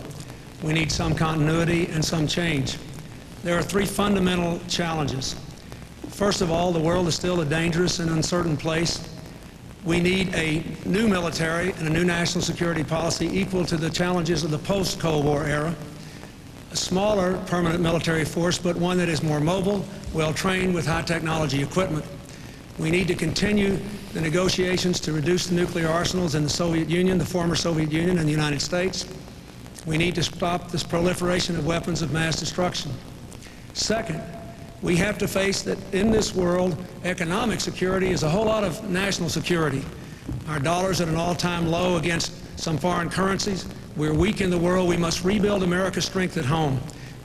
we need some continuity and some change. There are three fundamental challenges. First of all, the world is still a dangerous and uncertain place. We need a new military and a new national security policy equal to the challenges of the post-Cold War era. A smaller permanent military force, but one that is more mobile, well-trained with high-technology equipment. We need to continue the negotiations to reduce the nuclear arsenals in the Soviet Union, the former Soviet Union, and the United States. We need to stop this proliferation of weapons of mass destruction. Second, we have to face that in this world, economic security is a whole lot of national security. Our dollar's at an all-time low against some foreign currencies. We're weak in the world. We must rebuild America's strength at home.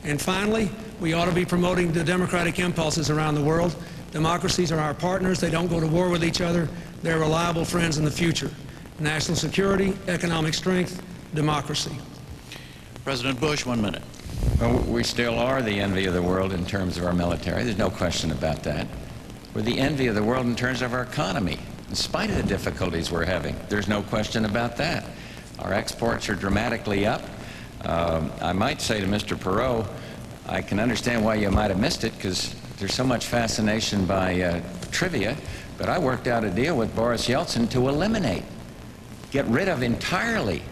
And finally, we ought to be promoting the democratic impulses around the world. Democracies are our partners. They don't go to war with each other. They're reliable friends in the future. National security, economic strength, democracy. President Bush, 1 minute. Well, we still are the envy of the world in terms of our military. There's no question about that. We're the envy of the world in terms of our economy, in spite of the difficulties we're having. There's no question about that. Our exports are dramatically up. I might say to Mr. Perot, I can understand why you might have missed it, because there's so much fascination by trivia, but I worked out a deal with Boris Yeltsin to eliminate, get rid of entirely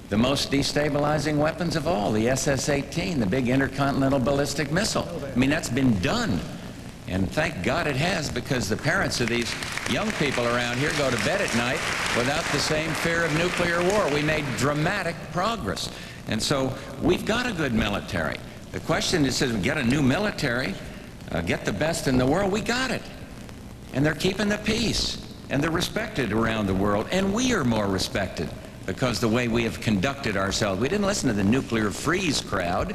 the most destabilizing weapons of all, the SS-18, the big intercontinental ballistic missile. I mean, that's been done. And thank God it has, because the parents of these young people around here go to bed at night without the same fear of nuclear war. We made dramatic progress. And so we've got a good military. The question is, get a new military, get the best in the world. We got it. And they're keeping the peace. And they're respected around the world. And we are more respected because the way we have conducted ourselves. We didn't listen to the nuclear freeze crowd.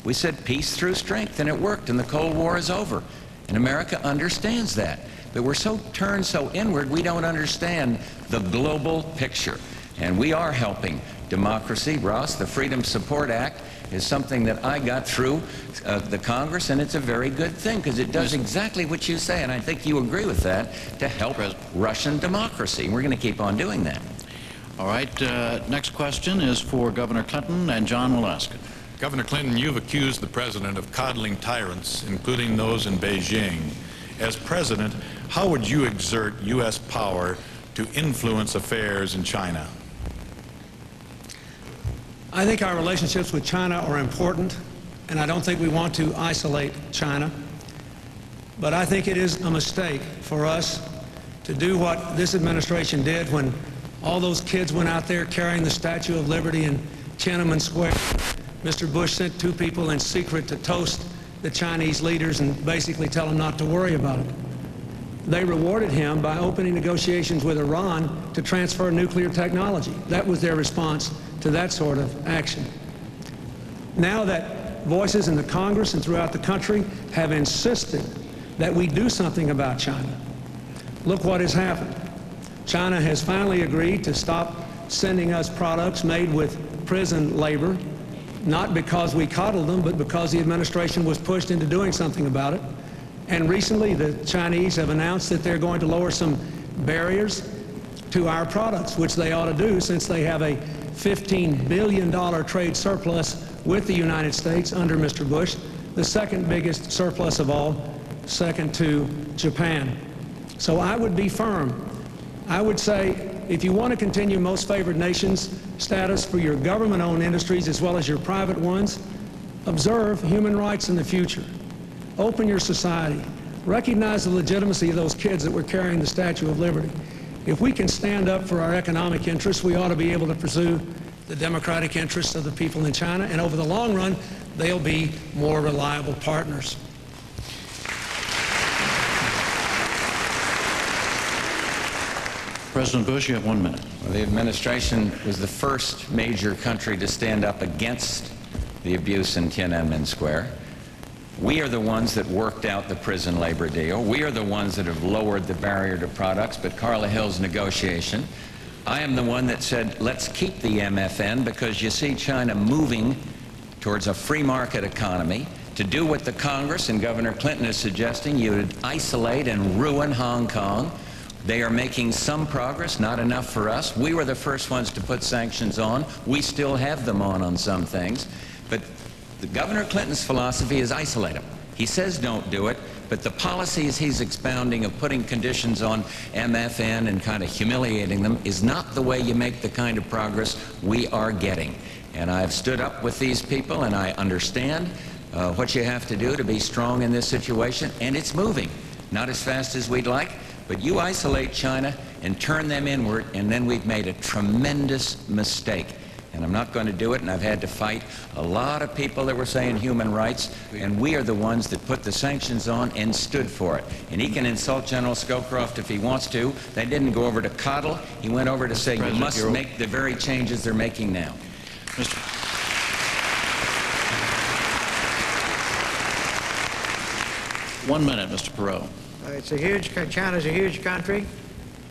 We said peace through strength, and it worked, and the Cold War is over. And America understands that. But we're so turned so inward, we don't understand the global picture. And we are helping democracy. Ross, the Freedom Support Act is something that I got through the Congress, and it's a very good thing, because it does exactly what you say, and I think you agree with that, to help Russian democracy. And we're going to keep on doing that. All right, next question is for Governor Clinton, and John will ask it. Governor Clinton, you've accused the president of coddling tyrants, including those in Beijing. As president, how would you exert U.S. power to influence affairs in China? I think our relationships with China are important, and I don't think we want to isolate China. But I think it is a mistake for us to do what this administration did when all those kids went out there carrying the Statue of Liberty in Tiananmen Square. Mr. Bush sent two people in secret to toast the Chinese leaders and basically tell them not to worry about it. They rewarded him by opening negotiations with Iran to transfer nuclear technology. That was their response to that sort of action. Now that voices in the Congress and throughout the country have insisted that we do something about China, look what has happened. China has finally agreed to stop sending us products made with prison labor, not because we coddled them, but because the administration was pushed into doing something about it. And recently, the Chinese have announced that they're going to lower some barriers to our products, which they ought to do, since they have a $15 billion trade surplus with the United States under Mr. Bush, the second biggest surplus of all, second to Japan. So I would be firm. I would say, if you want to continue most favored nations status for your government-owned industries as well as your private ones, observe human rights in the future. Open your society. Recognize the legitimacy of those kids that were carrying the Statue of Liberty. If we can stand up for our economic interests, we ought to be able to pursue the democratic interests of the people in China, and over the long run, they'll be more reliable partners. President Bush, you have 1 minute. Well, the administration was the first major country to stand up against the abuse in Tiananmen Square. We are the ones that worked out the prison labor deal. We are the ones that have lowered the barrier to products, but Carla Hill's negotiation. I am the one that said, let's keep the MFN because you see China moving towards a free market economy. To do what the Congress and Governor Clinton is suggesting, you would isolate and ruin Hong Kong. They are making some progress, not enough for us. We were the first ones to put sanctions on. We still have them on some things. But the Governor Clinton's philosophy is isolate them. He says don't do it, but the policies he's expounding of putting conditions on MFN and kind of humiliating them is not the way you make the kind of progress we are getting. And I've stood up with these people, and I understand what you have to do to be strong in this situation, and it's moving. Not as fast as we'd like, but you isolate China and turn them inward, and then we've made a tremendous mistake. And I'm not going to do it, and I've had to fight a lot of people that were saying human rights, and we are the ones that put the sanctions on and stood for it. And he can insult General Scowcroft if he wants to. They didn't go over to coddle. He went over to say, you must make the very changes they're making now. Mr. 1 minute, Mr. Perot. China's a huge country,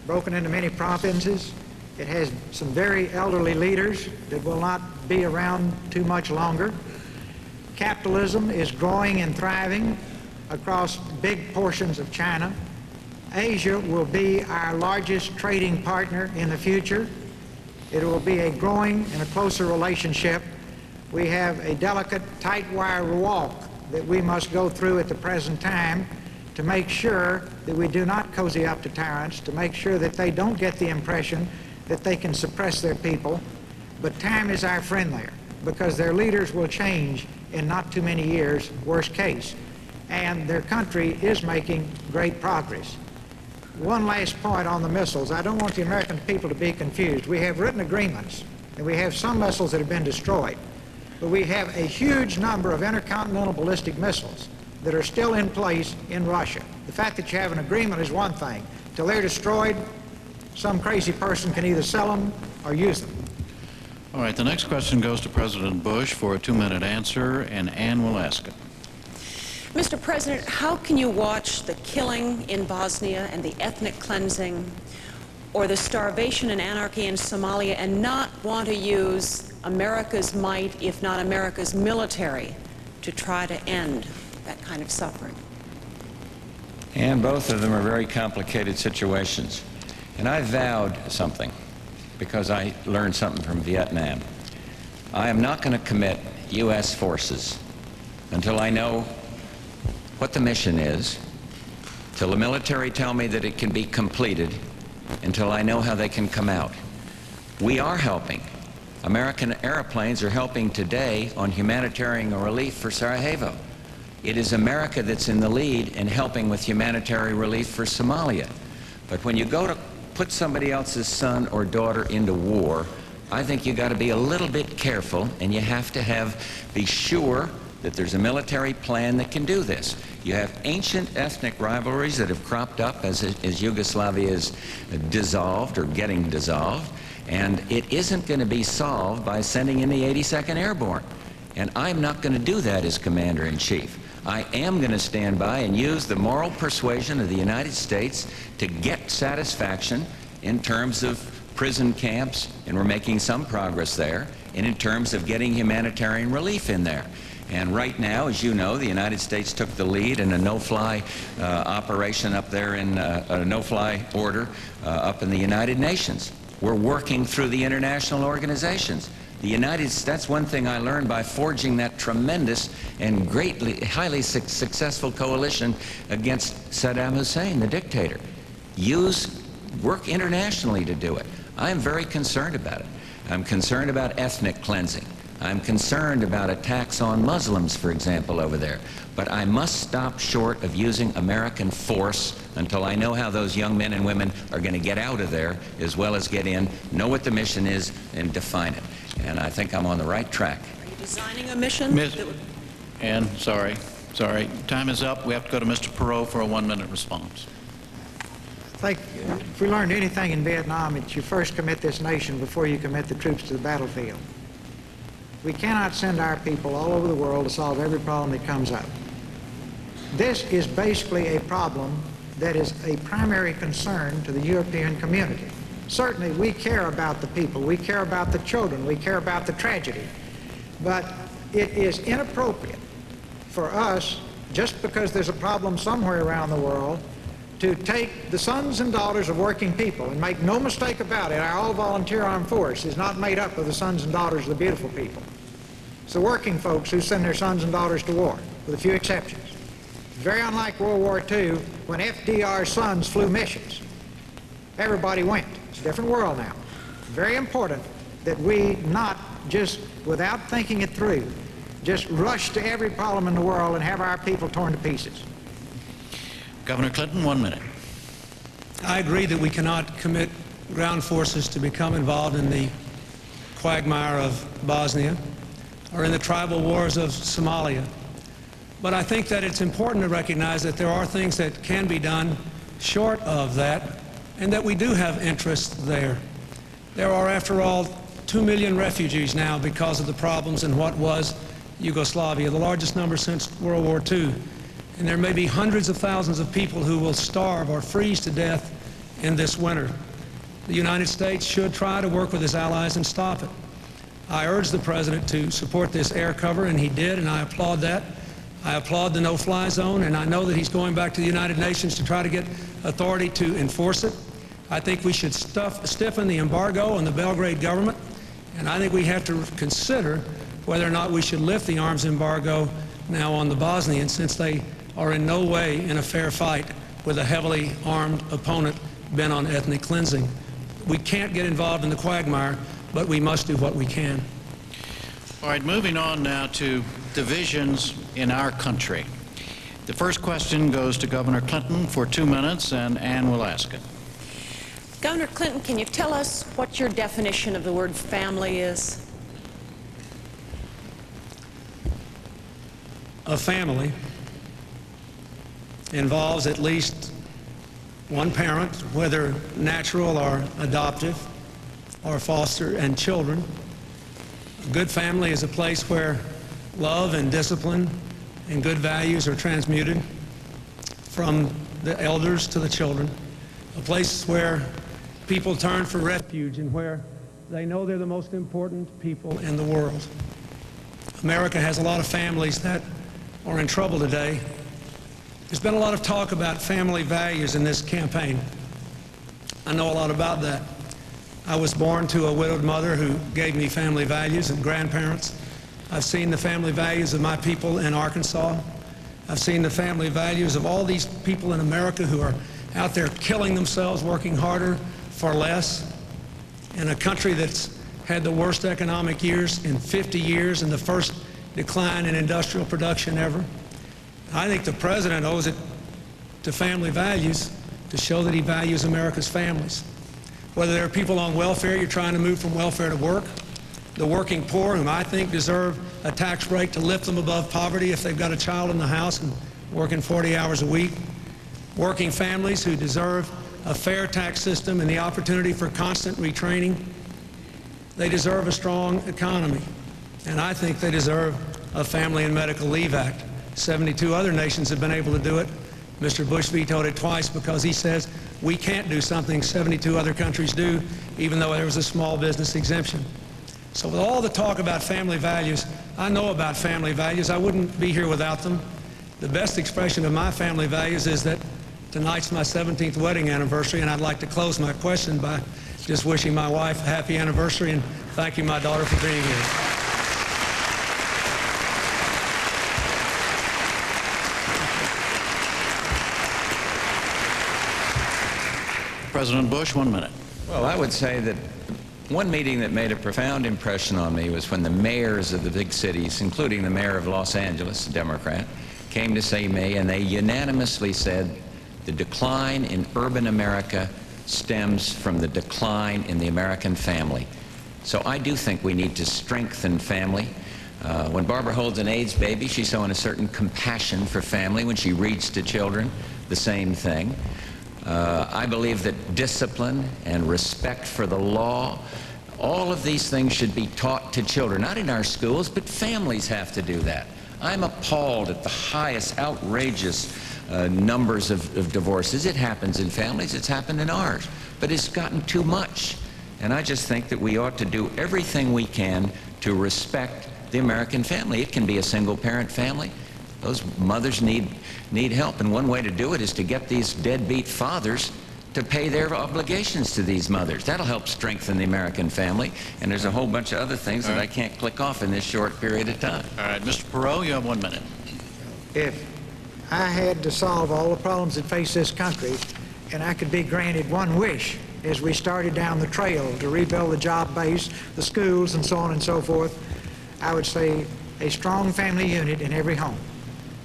broken into many provinces. It has some very elderly leaders that will not be around too much longer. Capitalism is growing and thriving across big portions of China. Asia will be our largest trading partner in the future. It will be a growing and a closer relationship. We have a delicate, tight wire walk that we must go through at the present time to make sure that we do not cozy up to tyrants, to make sure that they don't get the impression that they can suppress their people. But time is our friend there, because their leaders will change in not too many years, worst case. And their country is making great progress. One last point on the missiles. I don't want the American people to be confused. We have written agreements, and we have some missiles that have been destroyed. But we have a huge number of intercontinental ballistic missiles that are still in place in Russia. The fact that you have an agreement is one thing. Till they're destroyed, some crazy person can either sell them or use them. All right, the next question goes to President Bush for a 2-minute answer, and Ann will ask it. Mr. President, how can you watch the killing in Bosnia and the ethnic cleansing or the starvation and anarchy in Somalia and not want to use America's might, if not America's military, to try to end that kind of suffering? And both of them are very complicated situations. And I vowed something because I learned something from Vietnam. I am not going to commit U.S. forces until I know what the mission is, till the military tell me that it can be completed, until I know how they can come out. We are helping. American airplanes are helping today on humanitarian relief for Sarajevo. It is America that's in the lead in helping with humanitarian relief for Somalia. But when you go to put somebody else's son or daughter into war, I think you got to be a little bit careful, and you have to be sure that there's a military plan that can do this. You have ancient ethnic rivalries that have cropped up as Yugoslavia is dissolved or getting dissolved, and it isn't going to be solved by sending in the 82nd Airborne. And I'm not going to do that as Commander-in-Chief. I am going to stand by and use the moral persuasion of the United States to get satisfaction in terms of prison camps, and we're making some progress there, and in terms of getting humanitarian relief in there. And right now, as you know, the United States took the lead in a no-fly operation up there, in a no-fly order up in the United Nations. We're working through the international organizations. That's one thing I learned by forging that tremendous and highly successful coalition against Saddam Hussein, the dictator. work internationally to do it. I am very concerned about it. I'm concerned about ethnic cleansing. I'm concerned about attacks on Muslims, for example, over there. But I must stop short of using American force until I know how those young men and women are going to get out of there as well as get in, know what the mission is, and define it. And I think I'm on the right track. Are you designing a mission? And sorry, time is up. We have to go to Mr. Perot for a 1-minute response. I think if we learned anything in Vietnam, it's you first commit this nation before you commit the troops to the battlefield. We cannot send our people all over the world to solve every problem that comes up. This is basically a problem that is a primary concern to the European community. Certainly, we care about the people, we care about the children, we care about the tragedy, but it is inappropriate for us, just because there's a problem somewhere around the world, to take the sons and daughters of working people, and make no mistake about it, our all-volunteer armed force is not made up of the sons and daughters of the beautiful people. It's the working folks who send their sons and daughters to war, with a few exceptions. Very unlike World War II, when FDR's sons flew missions. Everybody went. It's a different world now. Very important that we not just, without thinking it through, just rush to every problem in the world and have our people torn to pieces. Governor Clinton, 1 minute. I agree that we cannot commit ground forces to become involved in the quagmire of Bosnia or in the tribal wars of Somalia. But I think that it's important to recognize that there are things that can be done short of that, and that we do have interest there. There are, after all, 2 million refugees now because of the problems in what was Yugoslavia, the largest number since World War II. And there may be hundreds of thousands of people who will starve or freeze to death in this winter. The United States should try to work with his allies and stop it. I urged the President to support this air cover, and he did, and I applaud that. I applaud the no-fly zone, and I know that he's going back to the United Nations to try to get authority to enforce it. I think we should stiffen the embargo on the Belgrade government, and I think we have to consider whether or not we should lift the arms embargo now on the Bosnians, since they are in no way in a fair fight with a heavily armed opponent bent on ethnic cleansing. We can't get involved in the quagmire, but we must do what we can. All right, moving on now to divisions in our country. The first question goes to Governor Clinton for 2 minutes, and Ann will ask it. Governor Clinton, can you tell us what your definition of the word family is? A family involves at least one parent, whether natural or adoptive, or foster, and children. A good family is a place where love and discipline and good values are transmuted from the elders to the children. A place where people turn for refuge and where they know they're the most important people in the world. America has a lot of families that are in trouble today. There's been a lot of talk about family values in this campaign. I know a lot about that. I was born to a widowed mother who gave me family values, and grandparents. I've seen the family values of my people in Arkansas. I've seen the family values of all these people in America who are out there killing themselves, working harder for less, in a country that's had the worst economic years in 50 years and the first decline in industrial production ever. I think the President owes it to family values to show that he values America's families. Whether there are people on welfare, you're trying to move from welfare to work, the working poor, whom I think deserve a tax break to lift them above poverty if they've got a child in the house and working 40 hours a week, working families who deserve a fair tax system and the opportunity for constant retraining. They deserve a strong economy, and I think they deserve a Family and Medical Leave Act. 72 other nations have been able to do it. Mr. Bush vetoed it twice because he says we can't do something 72 other countries do, even though there was a small business exemption. So with all the talk about family values, I know about family values. I wouldn't be here without them. The best expression of my family values is that tonight's my 17th wedding anniversary, and I'd like to close my question by just wishing my wife a happy anniversary and thanking my daughter for being here. President Bush, 1 minute. Well, I would say that one meeting that made a profound impression on me was when the mayors of the big cities, including the mayor of Los Angeles, a Democrat, came to see me, and they unanimously said the decline in urban America stems from the decline in the American family. So I do think we need to strengthen family. When Barbara holds an AIDS baby, she's showing a certain compassion for family. When she reads to children, the same thing. I believe that discipline and respect for the law, all of these things should be taught to children, not in our schools, but families have to do that. I'm appalled at the highest, outrageous numbers of divorces. It happens in families, it's happened in ours, but it's gotten too much. And I just think that we ought to do everything we can to respect the American family. It can be a single-parent family. Those mothers need help, and one way to do it is to get these deadbeat fathers to pay their obligations to these mothers. That'll help strengthen the American family, and there's a whole bunch of other things that I can't click off in this short period of time. All right, Mr. Perot, you have 1 minute. If I had to solve all the problems that face this country, and I could be granted one wish as we started down the trail to rebuild the job base, the schools, and so on and so forth, I would say a strong family unit in every home,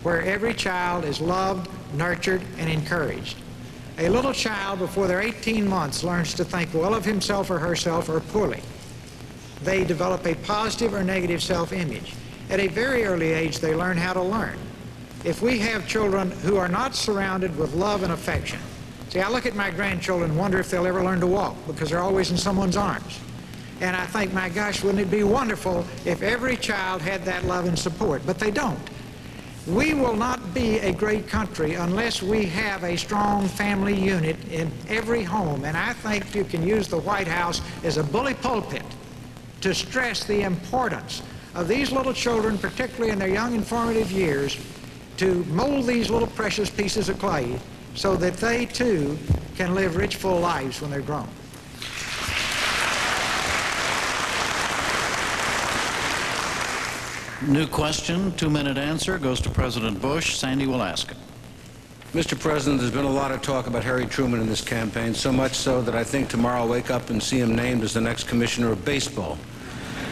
where every child is loved, nurtured, and encouraged. A little child before they're 18 months learns to think well of himself or herself or poorly. They develop a positive or negative self-image. At a very early age, they learn how to learn. If we have children who are not surrounded with love and affection, see, I look at my grandchildren and wonder if they'll ever learn to walk because they're always in someone's arms. And I think, my gosh, wouldn't it be wonderful if every child had that love and support? But they don't. We will not be a great country unless we have a strong family unit in every home. And I think you can use the White House as a bully pulpit to stress the importance of these little children, particularly in their young and formative years, to mold these little precious pieces of clay so that they too can live rich, full lives when they're grown. New question, 2-minute answer, goes to President Bush. Sandy will ask it. Mr. President, there's been a lot of talk about Harry Truman in this campaign, so much so that I think tomorrow I'll wake up and see him named as the next commissioner of baseball.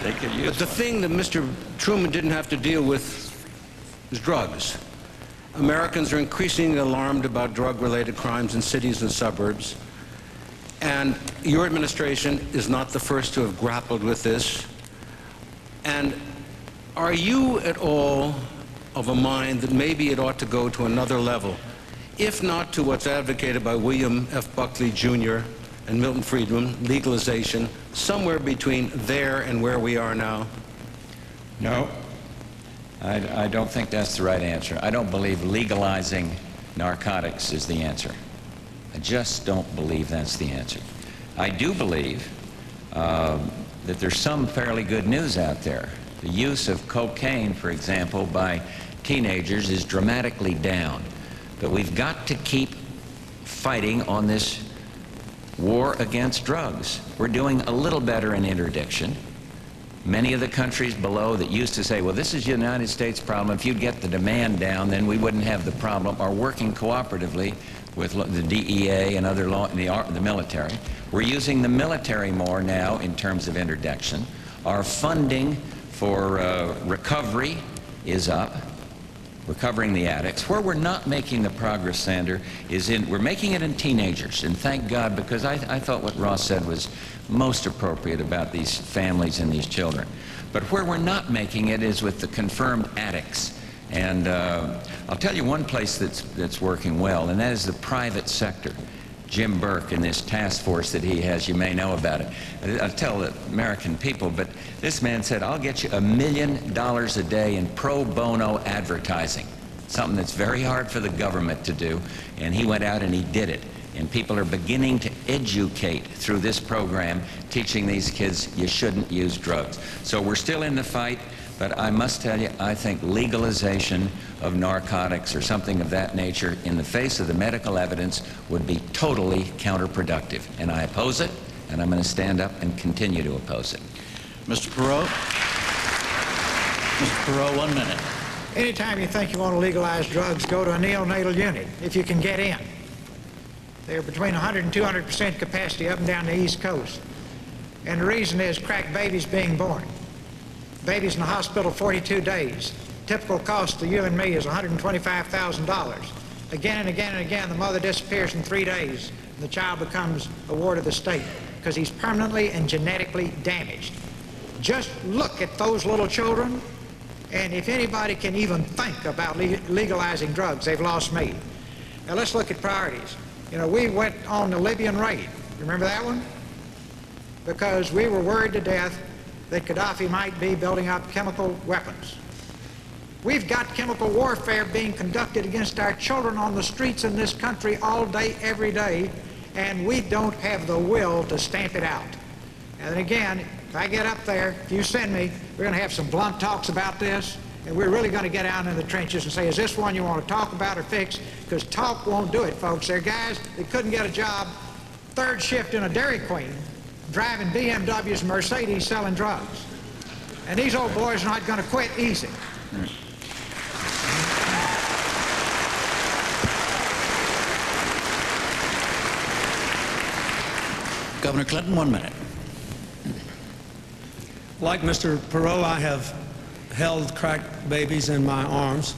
They could use But the thing that Mr. Truman didn't have to deal with is drugs. Americans are increasingly alarmed about drug-related crimes in cities and suburbs, and your administration is not the first to have grappled with this. And are you at all of a mind that maybe it ought to go to another level, if not to what's advocated by William F. Buckley Jr. and Milton Friedman, legalization, somewhere between there and where we are now? No, I don't think that's the right answer. I don't believe legalizing narcotics is the answer. I just don't believe that's the answer. I do believe that there's some fairly good news out there. The use of cocaine, for example, by teenagers is dramatically down. But we've got to keep fighting on this war against drugs. We're doing a little better in interdiction. Many of the countries below that used to say, well, this is the United States problem, if you'd get the demand down, then we wouldn't have the problem, are working cooperatively with the DEA and other law, the military. We're using the military more now in terms of interdiction. Our funding for recovery is up, recovering the addicts. Where we're not making the progress, Sander, is we're making it in teenagers, and thank God, because I thought what Ross said was most appropriate about these families and these children. But where we're not making it is with the confirmed addicts. And I'll tell you one place that's working well, and that is the private sector. Jim Burke and this task force that he has, you may know about it. I'll tell the American people, but this man said, I'll get you $1 million a day in pro bono advertising, something that's very hard for the government to do, and he went out and he did it. And people are beginning to educate through this program, teaching these kids you shouldn't use drugs. So we're still in the fight, but I must tell you, I think legalization of narcotics or something of that nature in the face of the medical evidence would be totally counterproductive. And I oppose it, and I'm going to stand up and continue to oppose it. Mr. Perot? Mr. Perot, 1 minute. Anytime you think you want to legalize drugs, go to a neonatal unit, if you can get in. They're between 100 and 200% capacity up and down the East Coast. And the reason is crack babies being born. Babies in the hospital 42 days. Typical cost to you and me is $125,000. Again and again and again, the mother disappears in 3 days, and the child becomes a ward of the state because he's permanently and genetically damaged. Just look at those little children, and if anybody can even think about legalizing drugs, they've lost me. Now let's look at priorities. You know, we went on the Libyan raid. Remember that one? Because we were worried to death that Gaddafi might be building up chemical weapons. We've got chemical warfare being conducted against our children on the streets in this country all day, every day, and we don't have the will to stamp it out. And then again, if I get up there, if you send me, we're going to have some blunt talks about this, and we're really going to get out in the trenches and say, is this one you want to talk about or fix? Because talk won't do it, folks. There are guys that couldn't get a job, third shift in a Dairy Queen, driving BMWs and Mercedes selling drugs. And these old boys are not going to quit easy. Governor Clinton, 1 minute. Like Mr. Perot, I have held crack babies in my arms.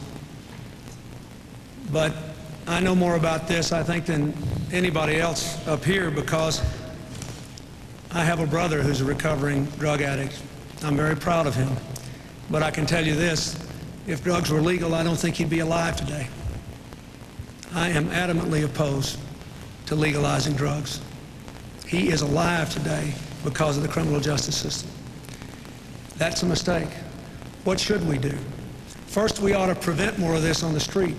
But I know more about this, I think, than anybody else up here because I have a brother who's a recovering drug addict. I'm very proud of him. But I can tell you this, if drugs were legal, I don't think he'd be alive today. I am adamantly opposed to legalizing drugs. He is alive today because of the criminal justice system. That's a mistake. What should we do? First, we ought to prevent more of this on the street.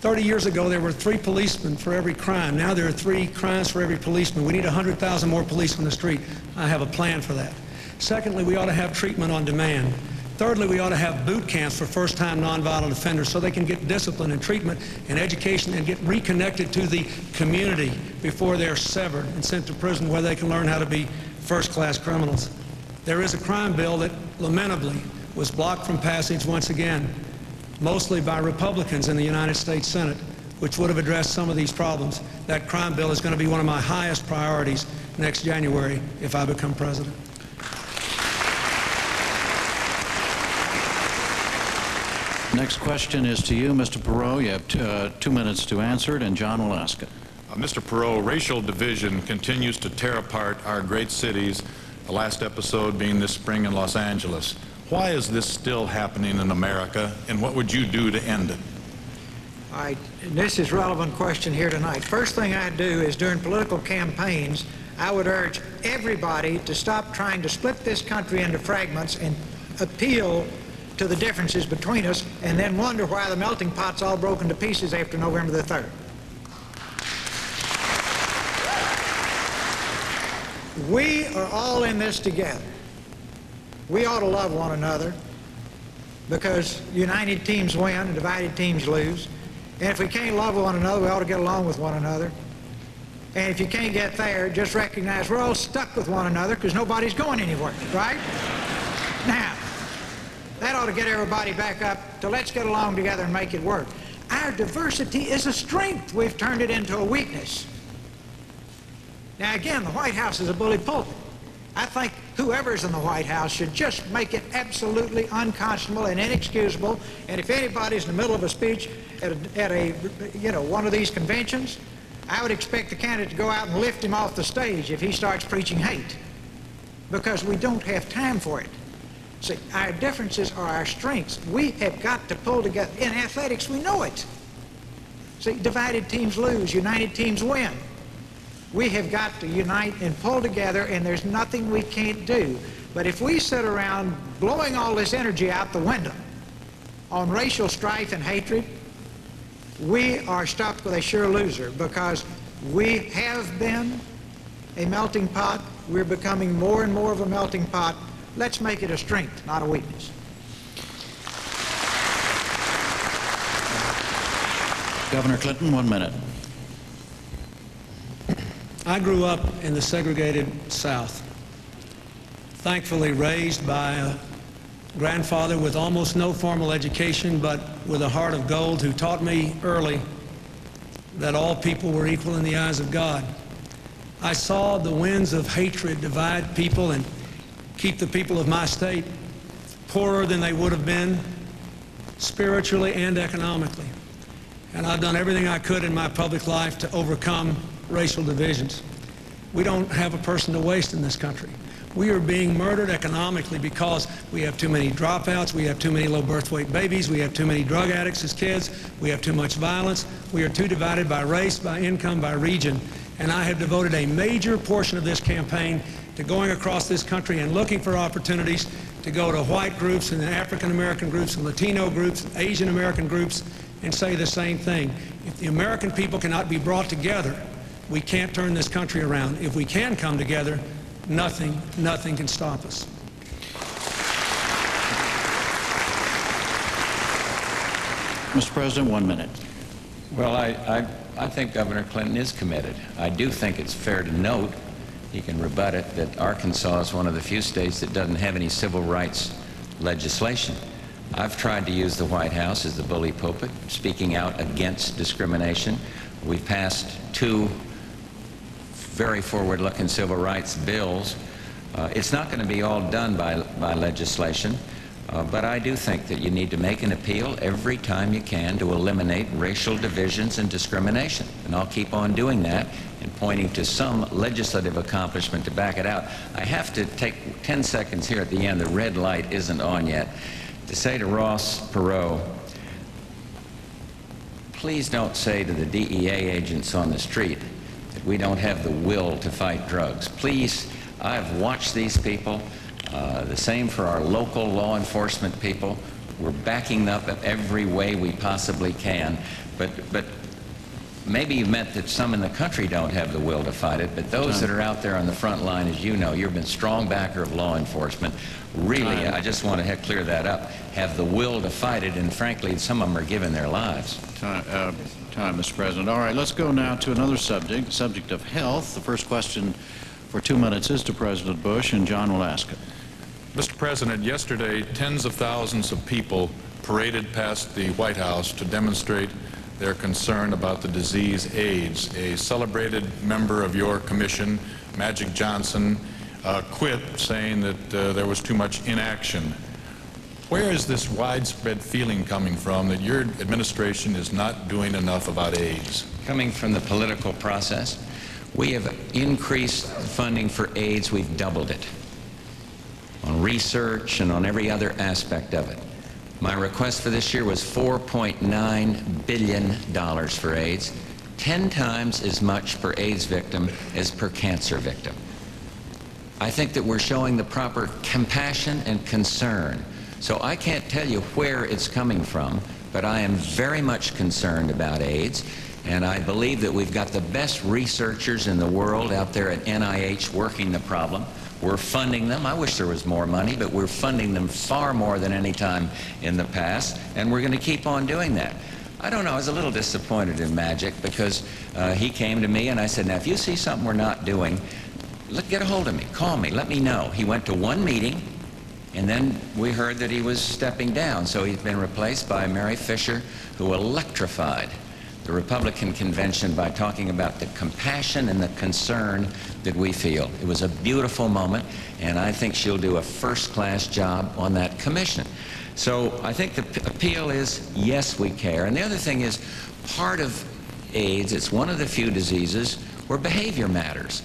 30 years ago, there were 3 policemen for every crime. Now there are 3 crimes for every policeman. We need 100,000 more police on the street. I have a plan for that. Secondly, we ought to have treatment on demand. Thirdly, we ought to have boot camps for first-time nonviolent offenders so they can get discipline and treatment and education and get reconnected to the community before they're severed and sent to prison where they can learn how to be first-class criminals. There is a crime bill that lamentably was blocked from passage once again, mostly by Republicans in the United States Senate, which would have addressed some of these problems. That crime bill is going to be one of my highest priorities next January if I become president. Next question is to you, Mr. Perot. You have 2 minutes to answer it, and John will ask it. Mr. Perot, racial division continues to tear apart our great cities, the last episode being this spring in Los Angeles. Why is this still happening in America, and what would you do to end it? All right, and this is a relevant question here tonight. First thing I'd do is during political campaigns, I would urge everybody to stop trying to split this country into fragments and appeal to the differences between us and then wonder why the melting pot's all broken to pieces after November the 3rd. We are all in this together. We ought to love one another because united teams win and divided teams lose. And if we can't love one another, we ought to get along with one another. And if you can't get there, just recognize we're all stuck with one another because nobody's going anywhere, right? Now, that ought to get everybody back up to let's get along together and make it work. Our diversity is a strength. We've turned it into a weakness. Now, again, the White House is a bully pulpit. I think whoever's in the White House should just make it absolutely unconscionable and inexcusable. And if anybody's in the middle of a speech at one of these conventions, I would expect the candidate to go out and lift him off the stage if he starts preaching hate, because we don't have time for it. See, our differences are our strengths. We have got to pull together. In athletics, we know it. See, divided teams lose, united teams win. We have got to unite and pull together, and there's nothing we can't do. But if we sit around blowing all this energy out the window on racial strife and hatred, we are stuck with a sure loser, because we have been a melting pot. We're becoming more and more of a melting pot. Let's make it a strength, not a weakness. Governor Clinton, 1 minute. I grew up in the segregated South, thankfully raised by a grandfather with almost no formal education, but with a heart of gold, who taught me early that all people were equal in the eyes of God. I saw the winds of hatred divide people and keep the people of my state poorer than they would have been spiritually and economically. And I've done everything I could in my public life to overcome racial divisions. We don't have a person to waste in this country. We are being murdered economically because we have too many dropouts, we have too many low birth weight babies, we have too many drug addicts as kids, we have too much violence, we are too divided by race, by income, by region. And I have devoted a major portion of this campaign to going across this country and looking for opportunities to go to white groups and African American groups and Latino groups and Asian American groups and say the same thing. If the American people cannot be brought together, we can't turn this country around. If we can come together, nothing can stop us. Mr. President, 1 minute. Well, I think Governor Clinton is committed. I do think it's fair to note, he can rebut it, that Arkansas is one of the few states that doesn't have any civil rights legislation. I've tried to use the White House as the bully pulpit, speaking out against discrimination. We've passed 2 very forward-looking civil rights bills. It's not going to be all done by legislation, but I do think that you need to make an appeal every time you can to eliminate racial divisions and discrimination. And I'll keep on doing that and pointing to some legislative accomplishment to back it out. I have to take 10 seconds here at the end. The red light isn't on yet. To say to Ross Perot, please don't say to the DEA agents on the street that we don't have the will to fight drugs. Please, I've watched these people. The same for our local law enforcement people. We're backing up in every way we possibly can. But maybe you meant that some in the country don't have the will to fight it, but those that are out there on the front line, as you know, you've been a strong backer of law enforcement. Really, I just want to clear that up, have the will to fight it, and frankly, some of them are giving their lives. Time, Mr. President. All right, let's go now to another subject of health. The first question for 2 minutes is to President Bush, and John will ask it. Mr. President, yesterday, tens of thousands of people paraded past the White House to demonstrate their concern about the disease AIDS. A celebrated member of your commission, Magic Johnson, quit, saying that there was too much inaction. Where is this widespread feeling coming from that your administration is not doing enough about AIDS? Coming from the political process, we have increased funding for AIDS. We've doubled it on research and on every other aspect of it. My request for this year was $4.9 billion for AIDS, 10 times as much per AIDS victim as per cancer victim. I think that we're showing the proper compassion and concern. So I can't tell you where it's coming from, but I am very much concerned about AIDS, and I believe that we've got the best researchers in the world out there at NIH working the problem. We're funding them. I wish there was more money, but we're funding them far more than any time in the past, and we're going to keep on doing that. I don't know, I was a little disappointed in Magic because he came to me and I said, now if you see something we're not doing, get a hold of me, call me, let me know. He went to one meeting, and then we heard that he was stepping down, so he's been replaced by Mary Fisher, who electrified the Republican convention by talking about the compassion and the concern that we feel. It was a beautiful moment, and I think she'll do a first-class job on that commission. So I think the appeal is, yes, we care. And the other thing is, part of AIDS, it's one of the few diseases where behavior matters.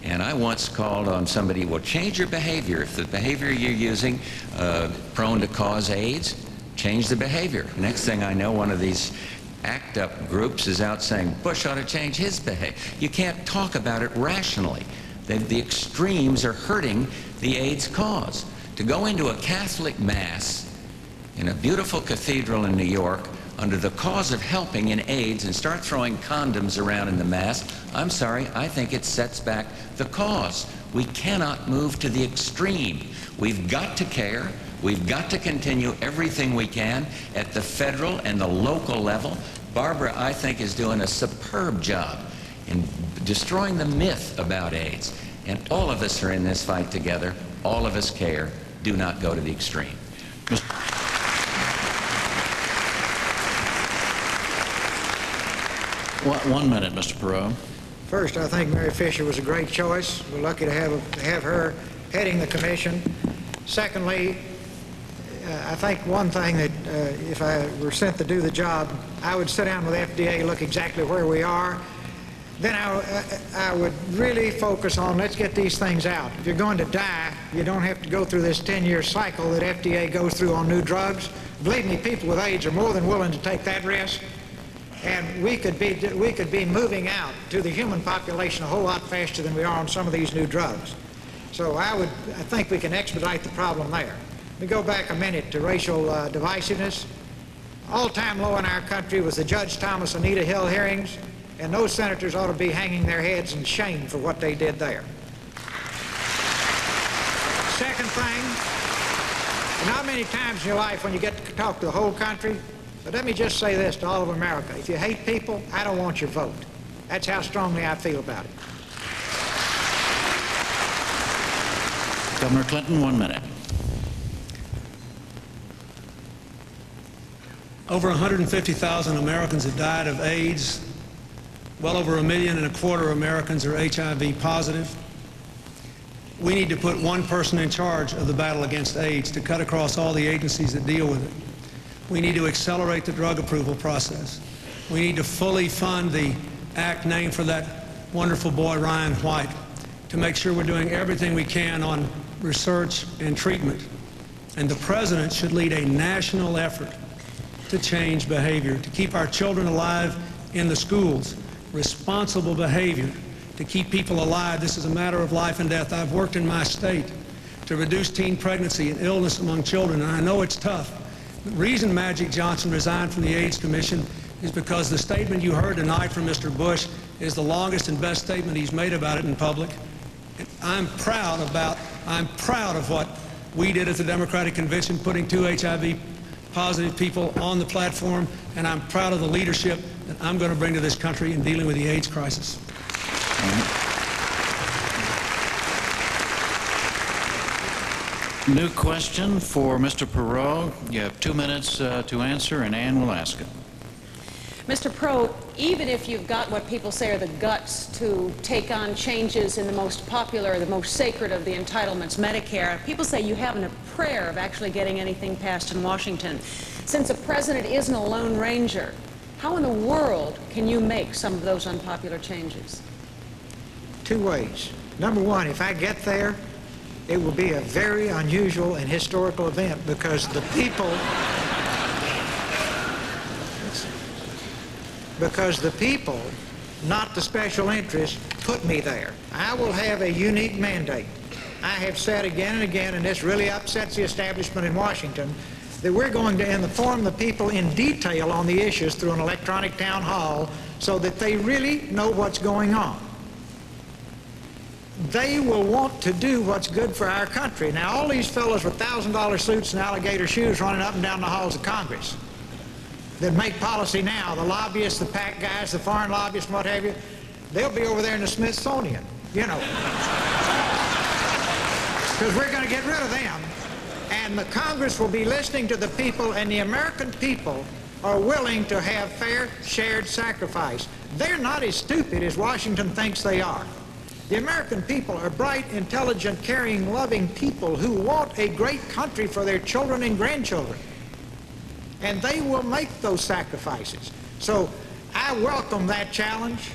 And I once called on somebody, well, change your behavior. If the behavior you're using prone to cause AIDS, change the behavior. Next thing I know, one of these ACT-UP groups is out saying Bush ought to change his behavior. You can't talk about it rationally. The extremes are hurting the AIDS cause. To go into a Catholic Mass in a beautiful cathedral in New York under the cause of helping in AIDS and start throwing condoms around in the Mass, I'm sorry, I think it sets back the cause. We cannot move to the extreme. We've got to care. We've got to continue everything we can at the federal and the local level. Barbara, I think, is doing a superb job in destroying the myth about AIDS. And all of us are in this fight together. All of us care. Do not go to the extreme. 1 minute, Mr. Perot. First, I think Mary Fisher was a great choice. We're lucky to have her heading the commission. Secondly, I think one thing that if I were sent to do the job, I would sit down with FDA, look exactly where we are. Then I would really focus on, let's get these things out. If you're going to die, you don't have to go through this 10-year cycle that FDA goes through on new drugs. Believe me, people with AIDS are more than willing to take that risk. And we could be moving out to the human population a whole lot faster than we are on some of these new drugs. So I think we can expedite the problem there. Let me go back a minute to racial divisiveness. All-time low in our country was the Judge Thomas Anita Hill hearings, and those senators ought to be hanging their heads in shame for what they did there. Second thing, not many times in your life when you get to talk to the whole country, but let me just say this to all of America. If you hate people, I don't want your vote. That's how strongly I feel about it. Governor Clinton, 1 minute. Over 150,000 Americans have died of AIDS. Well over 1.25 million Americans are HIV positive. We need to put one person in charge of the battle against AIDS to cut across all the agencies that deal with it. We need to accelerate the drug approval process. We need to fully fund the act named for that wonderful boy, Ryan White, to make sure we're doing everything we can on research and treatment. And the President should lead a national effort to change behavior, to keep our children alive in the schools, responsible behavior, to keep people alive. This is a matter of life and death. I've worked in my state to reduce teen pregnancy and illness among children, and I know it's tough. The reason Magic Johnson resigned from the AIDS Commission is because the statement you heard tonight from Mr. Bush is the longest and best statement he's made about it in public. And I'm proud of what we did at the Democratic Convention, putting 2 HIV-positive people on the platform, and I'm proud of the leadership that I'm going to bring to this country in dealing with the AIDS crisis. New question for Mr. Perot. You have 2 minutes to answer, and Ann will ask it. Mr. Perot, even if you've got what people say are the guts to take on changes in the most popular, the most sacred of the entitlements, Medicare, people say you haven't a prayer of actually getting anything passed in Washington. Since a president isn't a lone ranger, how in the world can you make some of those unpopular changes? 2 ways. Number one, if I get there, it will be a very unusual and historical event because the people, not the special interests, put me there. I will have a unique mandate. I have said again and again, and this really upsets the establishment in Washington, that we're going to inform the people in detail on the issues through an electronic town hall so that they really know what's going on. They will want to do what's good for our country. Now, all these fellows with $1,000 suits and alligator shoes running up and down the halls of Congress that make policy now, the lobbyists, the PAC guys, the foreign lobbyists, and what have you, they'll be over there in the Smithsonian, you know. Because we're going to get rid of them. And the Congress will be listening to the people, and the American people are willing to have fair, shared sacrifice. They're not as stupid as Washington thinks they are. The American people are bright, intelligent, caring, loving people who want a great country for their children and grandchildren. And they will make those sacrifices. So I welcome that challenge,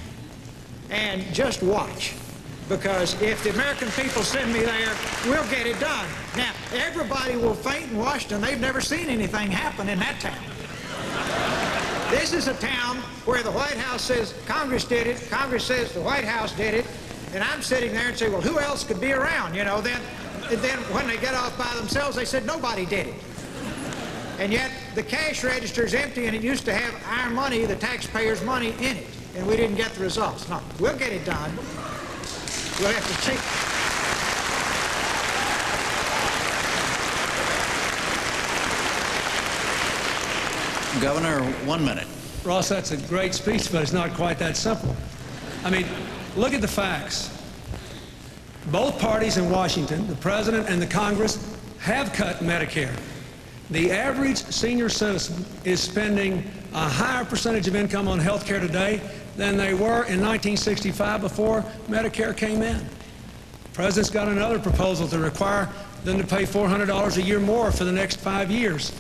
and just watch. Because if the American people send me there, we'll get it done. Now, everybody will faint in Washington. They've never seen anything happen in that town. This is a town where the White House says Congress did it, Congress says the White House did it, and I'm sitting there and say, well, who else could be around? You know, then when they get off by themselves, they said nobody did it. And yet the cash register is empty, and it used to have our money, the taxpayers' money, in it, and we didn't get the results. No, we'll get it done. We'll have to check. Governor, 1 minute. Ross, that's a great speech, but it's not quite that simple. I mean, look at the facts. Both parties in Washington, the President and the Congress, have cut Medicare. The average senior citizen is spending a higher percentage of income on health care today than they were in 1965 before Medicare came in. The President's got another proposal to require them to pay $400 a year more for the next 5 years.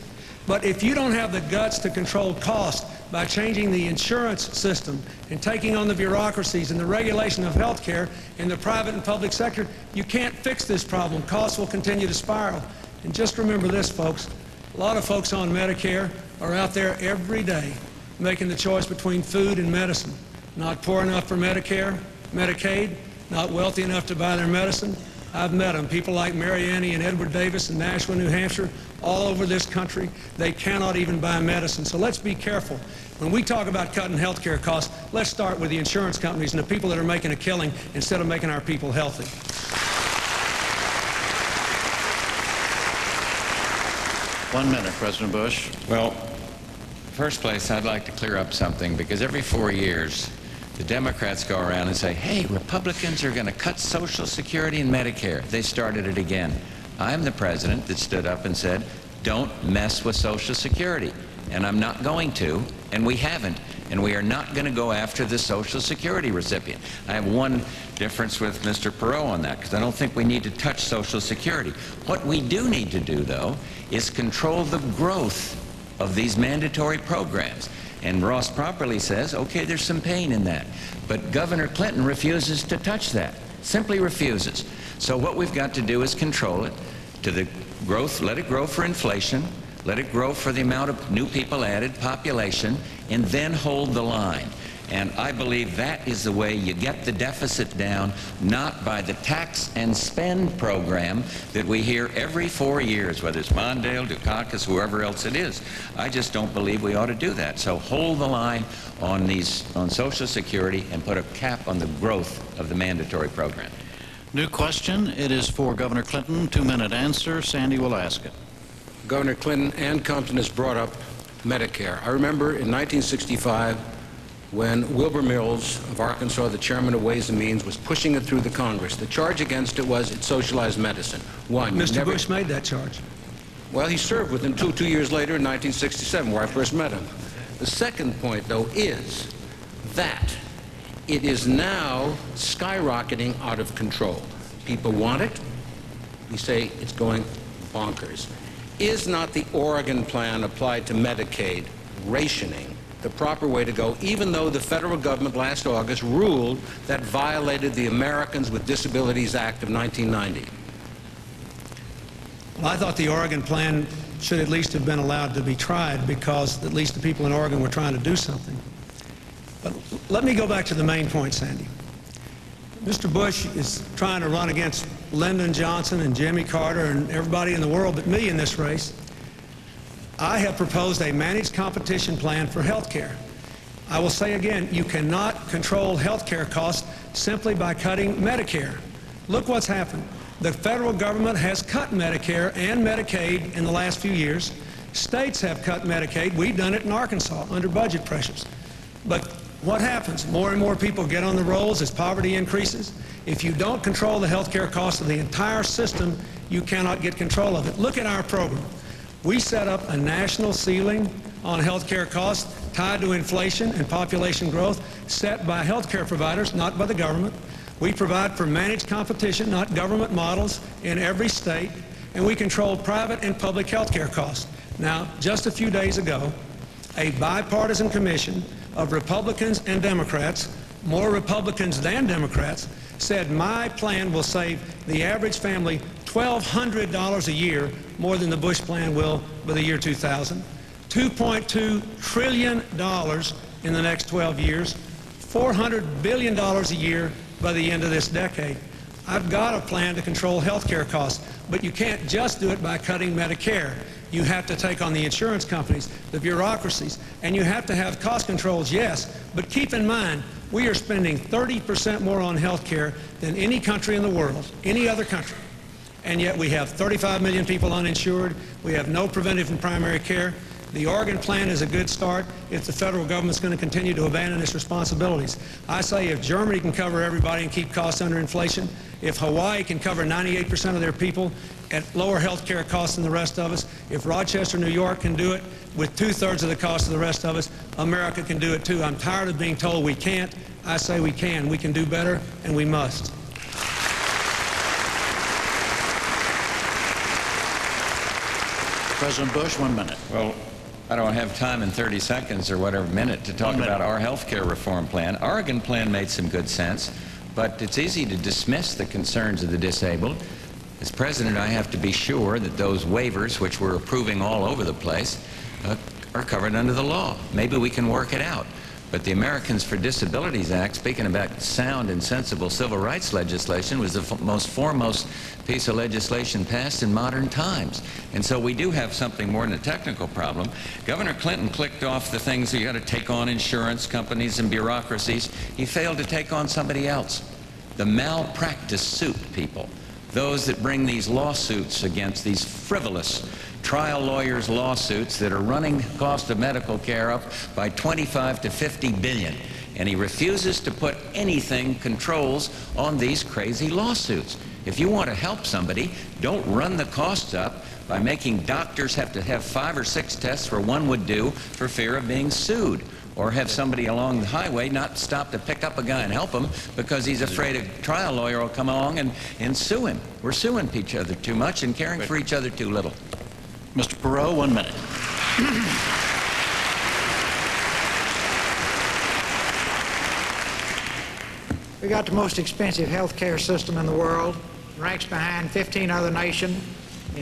But if you don't have the guts to control cost by changing the insurance system and taking on the bureaucracies and the regulation of health care in the private and public sector, you can't fix this problem. Costs will continue to spiral. And just remember this, folks. A lot of folks on Medicare are out there every day making the choice between food and medicine. Not poor enough for Medicare, Medicaid, not wealthy enough to buy their medicine. I've met them, people like Mary Annie and Edward Davis in Nashua, New Hampshire, all over this country. They cannot even buy medicine. So let's be careful. When we talk about cutting health care costs, let's start with the insurance companies and the people that are making a killing instead of making our people healthy. 1 minute, President Bush. Well, first place, I'd like to clear up something, because every 4 years, the Democrats go around and say, hey, Republicans are going to cut Social Security and Medicare. They started it again. I'm the president that stood up and said, don't mess with Social Security. And I'm not going to, and we haven't. And we are not going to go after the Social Security recipient. I have one difference with Mr. Perot on that, because I don't think we need to touch Social Security. What we do need to do, though, is control the growth of these mandatory programs. And Ross properly says, okay, there's some pain in that. But Governor Clinton refuses to touch that, simply refuses. So what we've got to do is control it to the growth, let it grow for inflation, let it grow for the amount of new people added, population, and then hold the line. And I believe that is the way you get the deficit down, not by the tax and spend program that we hear every 4 years, whether it's Mondale, Dukakis, whoever else it is. I just don't believe we ought to do that. So hold the line on Social Security and put a cap on the growth of the mandatory program. New question. It is for Governor Clinton. 2-minute answer. Sandy will ask it. Governor Clinton, Ann Compton has brought up Medicare. I remember in 1965 when Wilbur Mills of Arkansas, the chairman of Ways and Means, was pushing it through the Congress. The charge against it was it socialized medicine. One, Mr. Bush made that charge. Well, he served with him two years later in 1967, where I first met him. The second point, though, is that it is now skyrocketing out of control. People want it. We say it's going bonkers. Is not the Oregon plan applied to Medicaid rationing the proper way to go, even though the federal government last August ruled that violated the Americans with Disabilities Act of 1990? Well, I thought the Oregon plan should at least have been allowed to be tried, because at least the people in Oregon were trying to do something. But let me go back to the main point, Sandy. Mr. Bush is trying to run against Lyndon Johnson and Jimmy Carter and everybody in the world but me in this race. I have proposed a managed competition plan for health care. I will say again, you cannot control health care costs simply by cutting Medicare. Look what's happened. The federal government has cut Medicare and Medicaid in the last few years. States have cut Medicaid. We've done it in Arkansas under budget pressures. But what happens? More and more people get on the rolls as poverty increases. If you don't control the health care costs of the entire system, you cannot get control of it. Look at our program. We set up a national ceiling on health care costs tied to inflation and population growth, set by health care providers, not by the government. We provide for managed competition, not government models, in every state, and we control private and public health care costs. Now, just a few days ago, a bipartisan commission of Republicans and Democrats, more Republicans than Democrats, said my plan will save the average family $1,200 a year more than the Bush plan will by the year 2000, $2.2 trillion in the next 12 years, $400 billion a year by the end of this decade. I've got a plan to control health care costs, but you can't just do it by cutting Medicare. You have to take on the insurance companies, the bureaucracies, and you have to have cost controls, yes, but keep in mind, we are spending 30% more on health care than any country in the world, any other country. And yet we have 35 million people uninsured. We have no preventive and primary care. The Oregon plan is a good start if the federal government's going to continue to abandon its responsibilities. I say if Germany can cover everybody and keep costs under inflation, if Hawaii can cover 98% of their people at lower health care costs than the rest of us, if Rochester, New York can do it with 2/3 of the cost of the rest of us, America can do it too. I'm tired of being told we can't. I say we can. We can do better, and we must. President Bush, 1 minute. Well, I don't have time in 30 seconds or whatever minute to talk about our health care reform plan. Oregon plan made some good sense, but it's easy to dismiss the concerns of the disabled. As president, I have to be sure that those waivers, which we're approving all over the place, are covered under the law. Maybe we can work it out. But the Americans for Disabilities Act, speaking about sound and sensible civil rights legislation, was the most foremost piece of legislation passed in modern times. And so we do have something more than a technical problem. Governor Clinton clicked off the things that you got to take on insurance companies and bureaucracies. He failed to take on somebody else. The malpractice suit people. Those that bring these lawsuits against these frivolous trial lawyers' lawsuits that are running the cost of medical care up by 25 to 50 billion. And he refuses to put anything, controls on these crazy lawsuits. If you want to help somebody, don't run the costs up by making doctors have to have 5 or 6 tests where one would do for fear of being sued. Or have somebody along the highway not stop to pick up a guy and help him because he's afraid a trial lawyer will come along and sue him. We're suing each other too much and caring for each other too little. Mr. Perot, 1 minute. We got the most expensive health care system in the world, ranks behind 15 other nations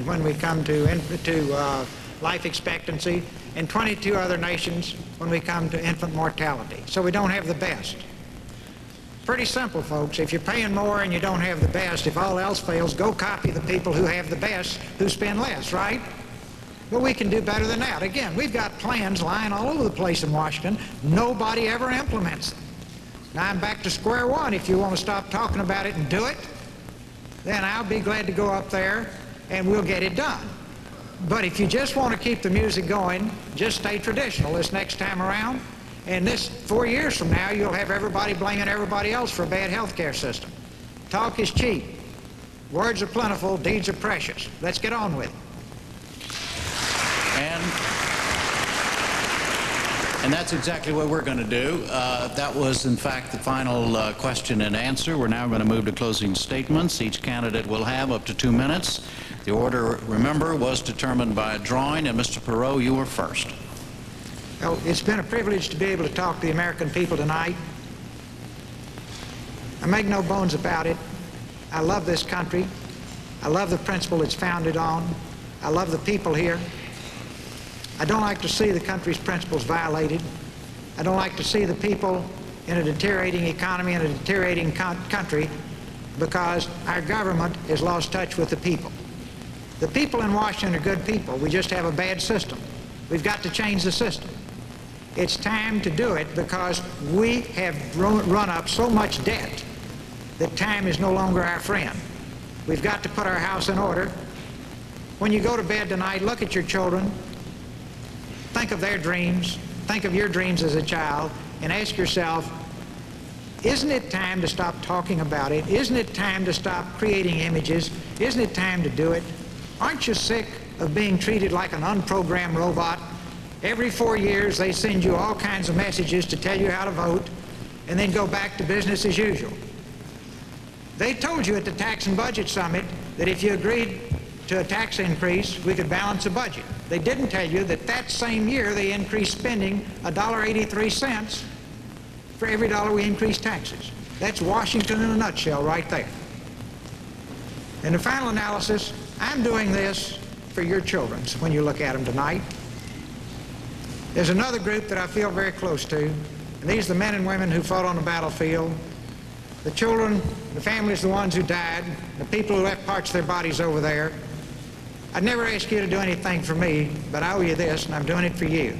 when we come to life expectancy, and 22 other nations when we come to infant mortality. So we don't have the best. Pretty simple, folks. If you're paying more and you don't have the best, if all else fails, go copy the people who have the best who spend less, right? But we can do better than that. Again, we've got plans lying all over the place in Washington. Nobody ever implements them. Now I'm back to square one. If you want to stop talking about it and do it, then I'll be glad to go up there and we'll get it done. But if you just want to keep the music going, just stay traditional this next time around. And this 4 years from now, you'll have everybody blaming everybody else for a bad health care system. Talk is cheap. Words are plentiful. Deeds are precious. Let's get on with it. And that's exactly what we're going to do. That was, in fact, the final question and answer. We're now going to move to closing statements. Each candidate will have up to 2 minutes. The order, remember, was determined by a drawing, and Mr. Perot, you were first. Well, it's been a privilege to be able to talk to the American people tonight. I make no bones about it. I love this country. I love the principle it's founded on. I love the people here. I don't like to see the country's principles violated. I don't like to see the people in a deteriorating economy and a deteriorating country because our government has lost touch with the people. The people in Washington are good people. We just have a bad system. We've got to change the system. It's time to do it because we have run up so much debt that time is no longer our friend. We've got to put our house in order. When you go to bed tonight, look at your children. Think of their dreams. Think of your dreams as a child and ask yourself, isn't it time to stop talking about it? Isn't it time to stop creating images? Isn't it time to do it? Aren't you sick of being treated like an unprogrammed robot? Every 4 years they send you all kinds of messages to tell you how to vote and then go back to business as usual. They told you at the Tax and Budget Summit that if you agreed to a tax increase, we could balance a budget. They didn't tell you that that same year they increased spending $1.83 for every dollar we increased taxes. That's Washington in a nutshell right there. In the final analysis, I'm doing this for your children when you look at them tonight. There's another group that I feel very close to, and these are the men and women who fought on the battlefield, the children, the families, the ones who died, the people who left parts of their bodies over there. I'd never ask you to do anything for me, but I owe you this, and I'm doing it for you.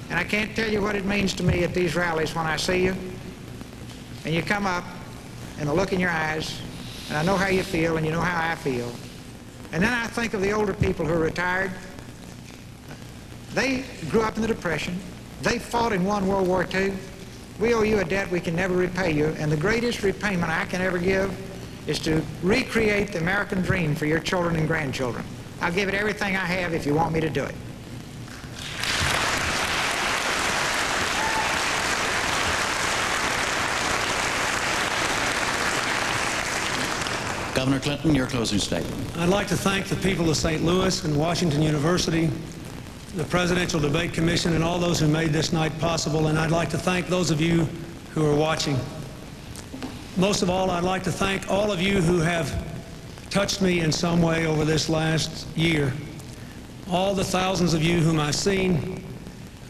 And I can't tell you what it means to me at these rallies when I see you, and you come up, and the look in your eyes, and I know how you feel, and you know how I feel. And then I think of the older people who are retired, They grew up in the Depression. They fought and won World War II. We owe you a debt we can never repay you, and the greatest repayment I can ever give is to recreate the American dream for your children and grandchildren. I'll give it everything I have if you want me to do it. Governor Clinton, your closing statement. I'd like to thank the people of St. Louis and Washington University, the Presidential Debate Commission, and all those who made this night possible, and I'd like to thank those of you who are watching. Most of all, I'd like to thank all of you who have touched me in some way over this last year. All the thousands of you whom I've seen.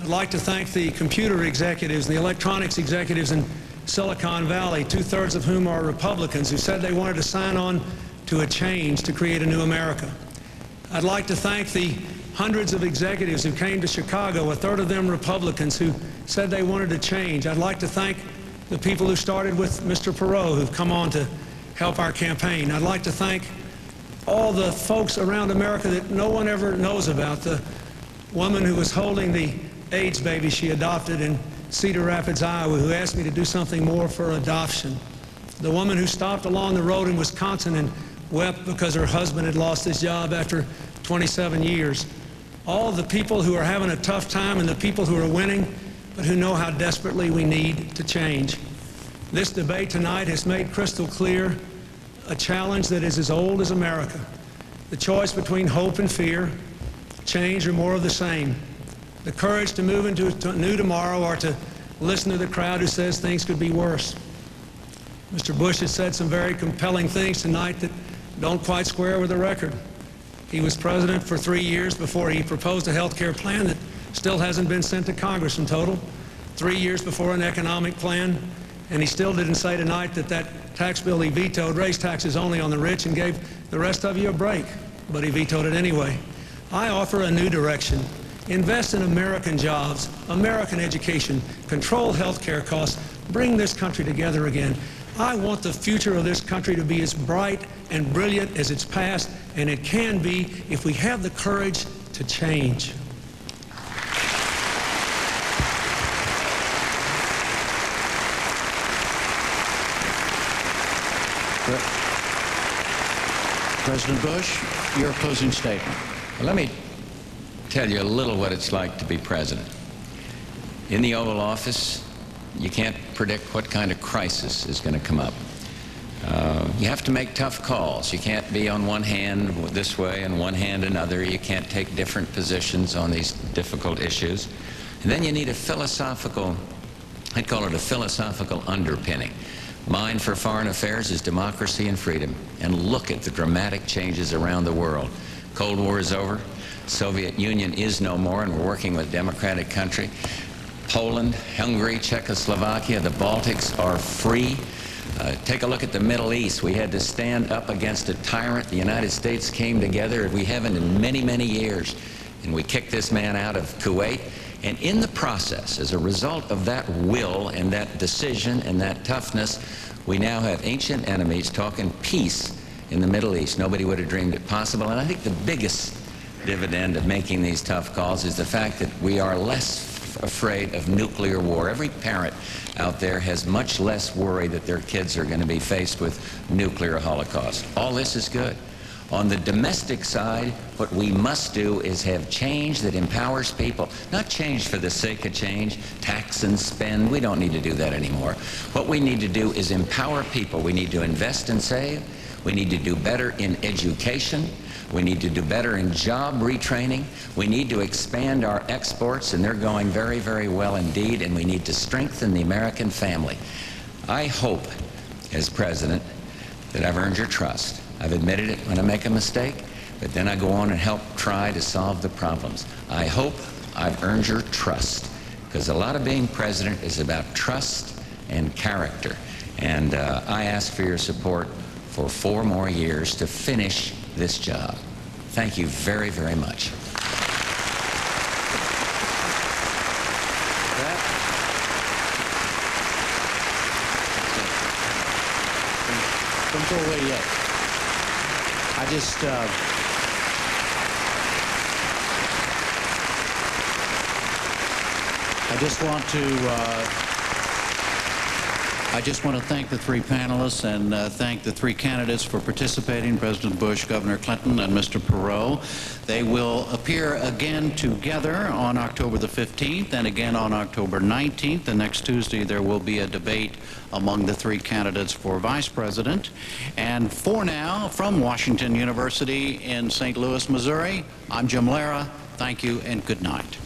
I'd like to thank the computer executives, the electronics executives in Silicon Valley, two-thirds of whom are Republicans, who said they wanted to sign on to a change to create a new America. I'd like to thank the hundreds of executives who came to Chicago, a third of them Republicans, who said they wanted to change. I'd like to thank the people who started with Mr. Perot, who've come on to help our campaign. I'd like to thank all the folks around America that no one ever knows about. The woman who was holding the AIDS baby she adopted in Cedar Rapids, Iowa, who asked me to do something more for adoption. The woman who stopped along the road in Wisconsin and wept because her husband had lost his job after 27 years. All the people who are having a tough time and the people who are winning, but who know how desperately we need to change. This debate tonight has made crystal clear a challenge that is as old as America. The choice between hope and fear, change or more of the same. The courage to move into a new tomorrow or to listen to the crowd who says things could be worse. Mr. Bush has said some very compelling things tonight that don't quite square with the record. He was president for 3 years before he proposed a health care plan that still hasn't been sent to Congress in total, 3 years before an economic plan, and he still didn't say tonight that that tax bill he vetoed raised taxes only on the rich and gave the rest of you a break, but he vetoed it anyway. I offer a new direction. Invest in American jobs, American education, control health care costs, bring this country together again. I want the future of this country to be as bright and brilliant as its past, and it can be if we have the courage to change. President Bush, your closing statement. Well, let me tell you a little what it's like to be president. In the Oval Office, you can't predict what kind of crisis is going to come up. You have to make tough calls. You can't be on one hand this way and one hand another. You can't take different positions on these difficult issues. And then you need a philosophical, I'd call it a philosophical underpinning. Mine for foreign affairs is democracy and freedom. And look at the dramatic changes around the world. Cold War is over. Soviet Union is no more, and we're working with a democratic country. Poland, Hungary, Czechoslovakia, the Baltics are free. Take a look at the Middle East. We had to stand up against a tyrant. The United States came together. We haven't in many, many years. And we kicked this man out of Kuwait. And in the process, as a result of that will and that decision and that toughness, we now have ancient enemies talking peace in the Middle East. Nobody would have dreamed it possible. And I think the biggest dividend of making these tough calls is the fact that we are less afraid of nuclear war. Every parent out there has much less worry that their kids are going to be faced with nuclear holocaust. All this is good. On the domestic side, what we must do is have change that empowers people, not change for the sake of change, tax and spend. We don't need to do that anymore. What we need to do is empower people. We need to invest and save. We need to do better in education. We need to do better in job retraining. We need to expand our exports, and they're going very, very well indeed, and we need to strengthen the American family. I hope, as president, that I've earned your trust. I've admitted it when I make a mistake, but then I go on and help try to solve the problems. I hope I've earned your trust, because a lot of being president is about trust and character. And I ask for your support for 4 more years to finish this job. Thank you very, very much. Don't go away yet. I just I just want to thank the three panelists and thank the three candidates for participating, President Bush, Governor Clinton, and Mr. Perot. They will appear again together on October the 15th and again on October 19th. The next Tuesday there will be a debate among the three candidates for Vice President. And for now, from Washington University in St. Louis, Missouri, I'm Jim Lara. Thank you and good night.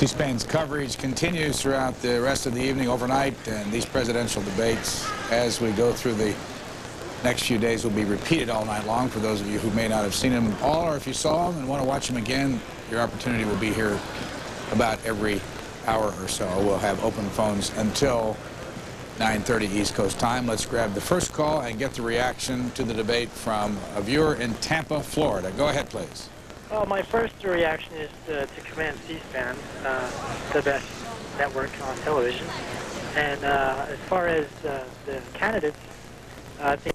C-SPAN's coverage continues throughout the rest of the evening, overnight, and these presidential debates, as we go through the next few days, will be repeated all night long for those of you who may not have seen them all, or if you saw them and want to watch them again, your opportunity will be here about every hour or so. We'll have open phones until 9:30 East Coast time. Let's grab the first call and get the reaction to the debate from a viewer in Tampa, Florida. Go ahead, please. Well, my first reaction is to commend C-SPAN, the best network on television. And as far as the candidates, I think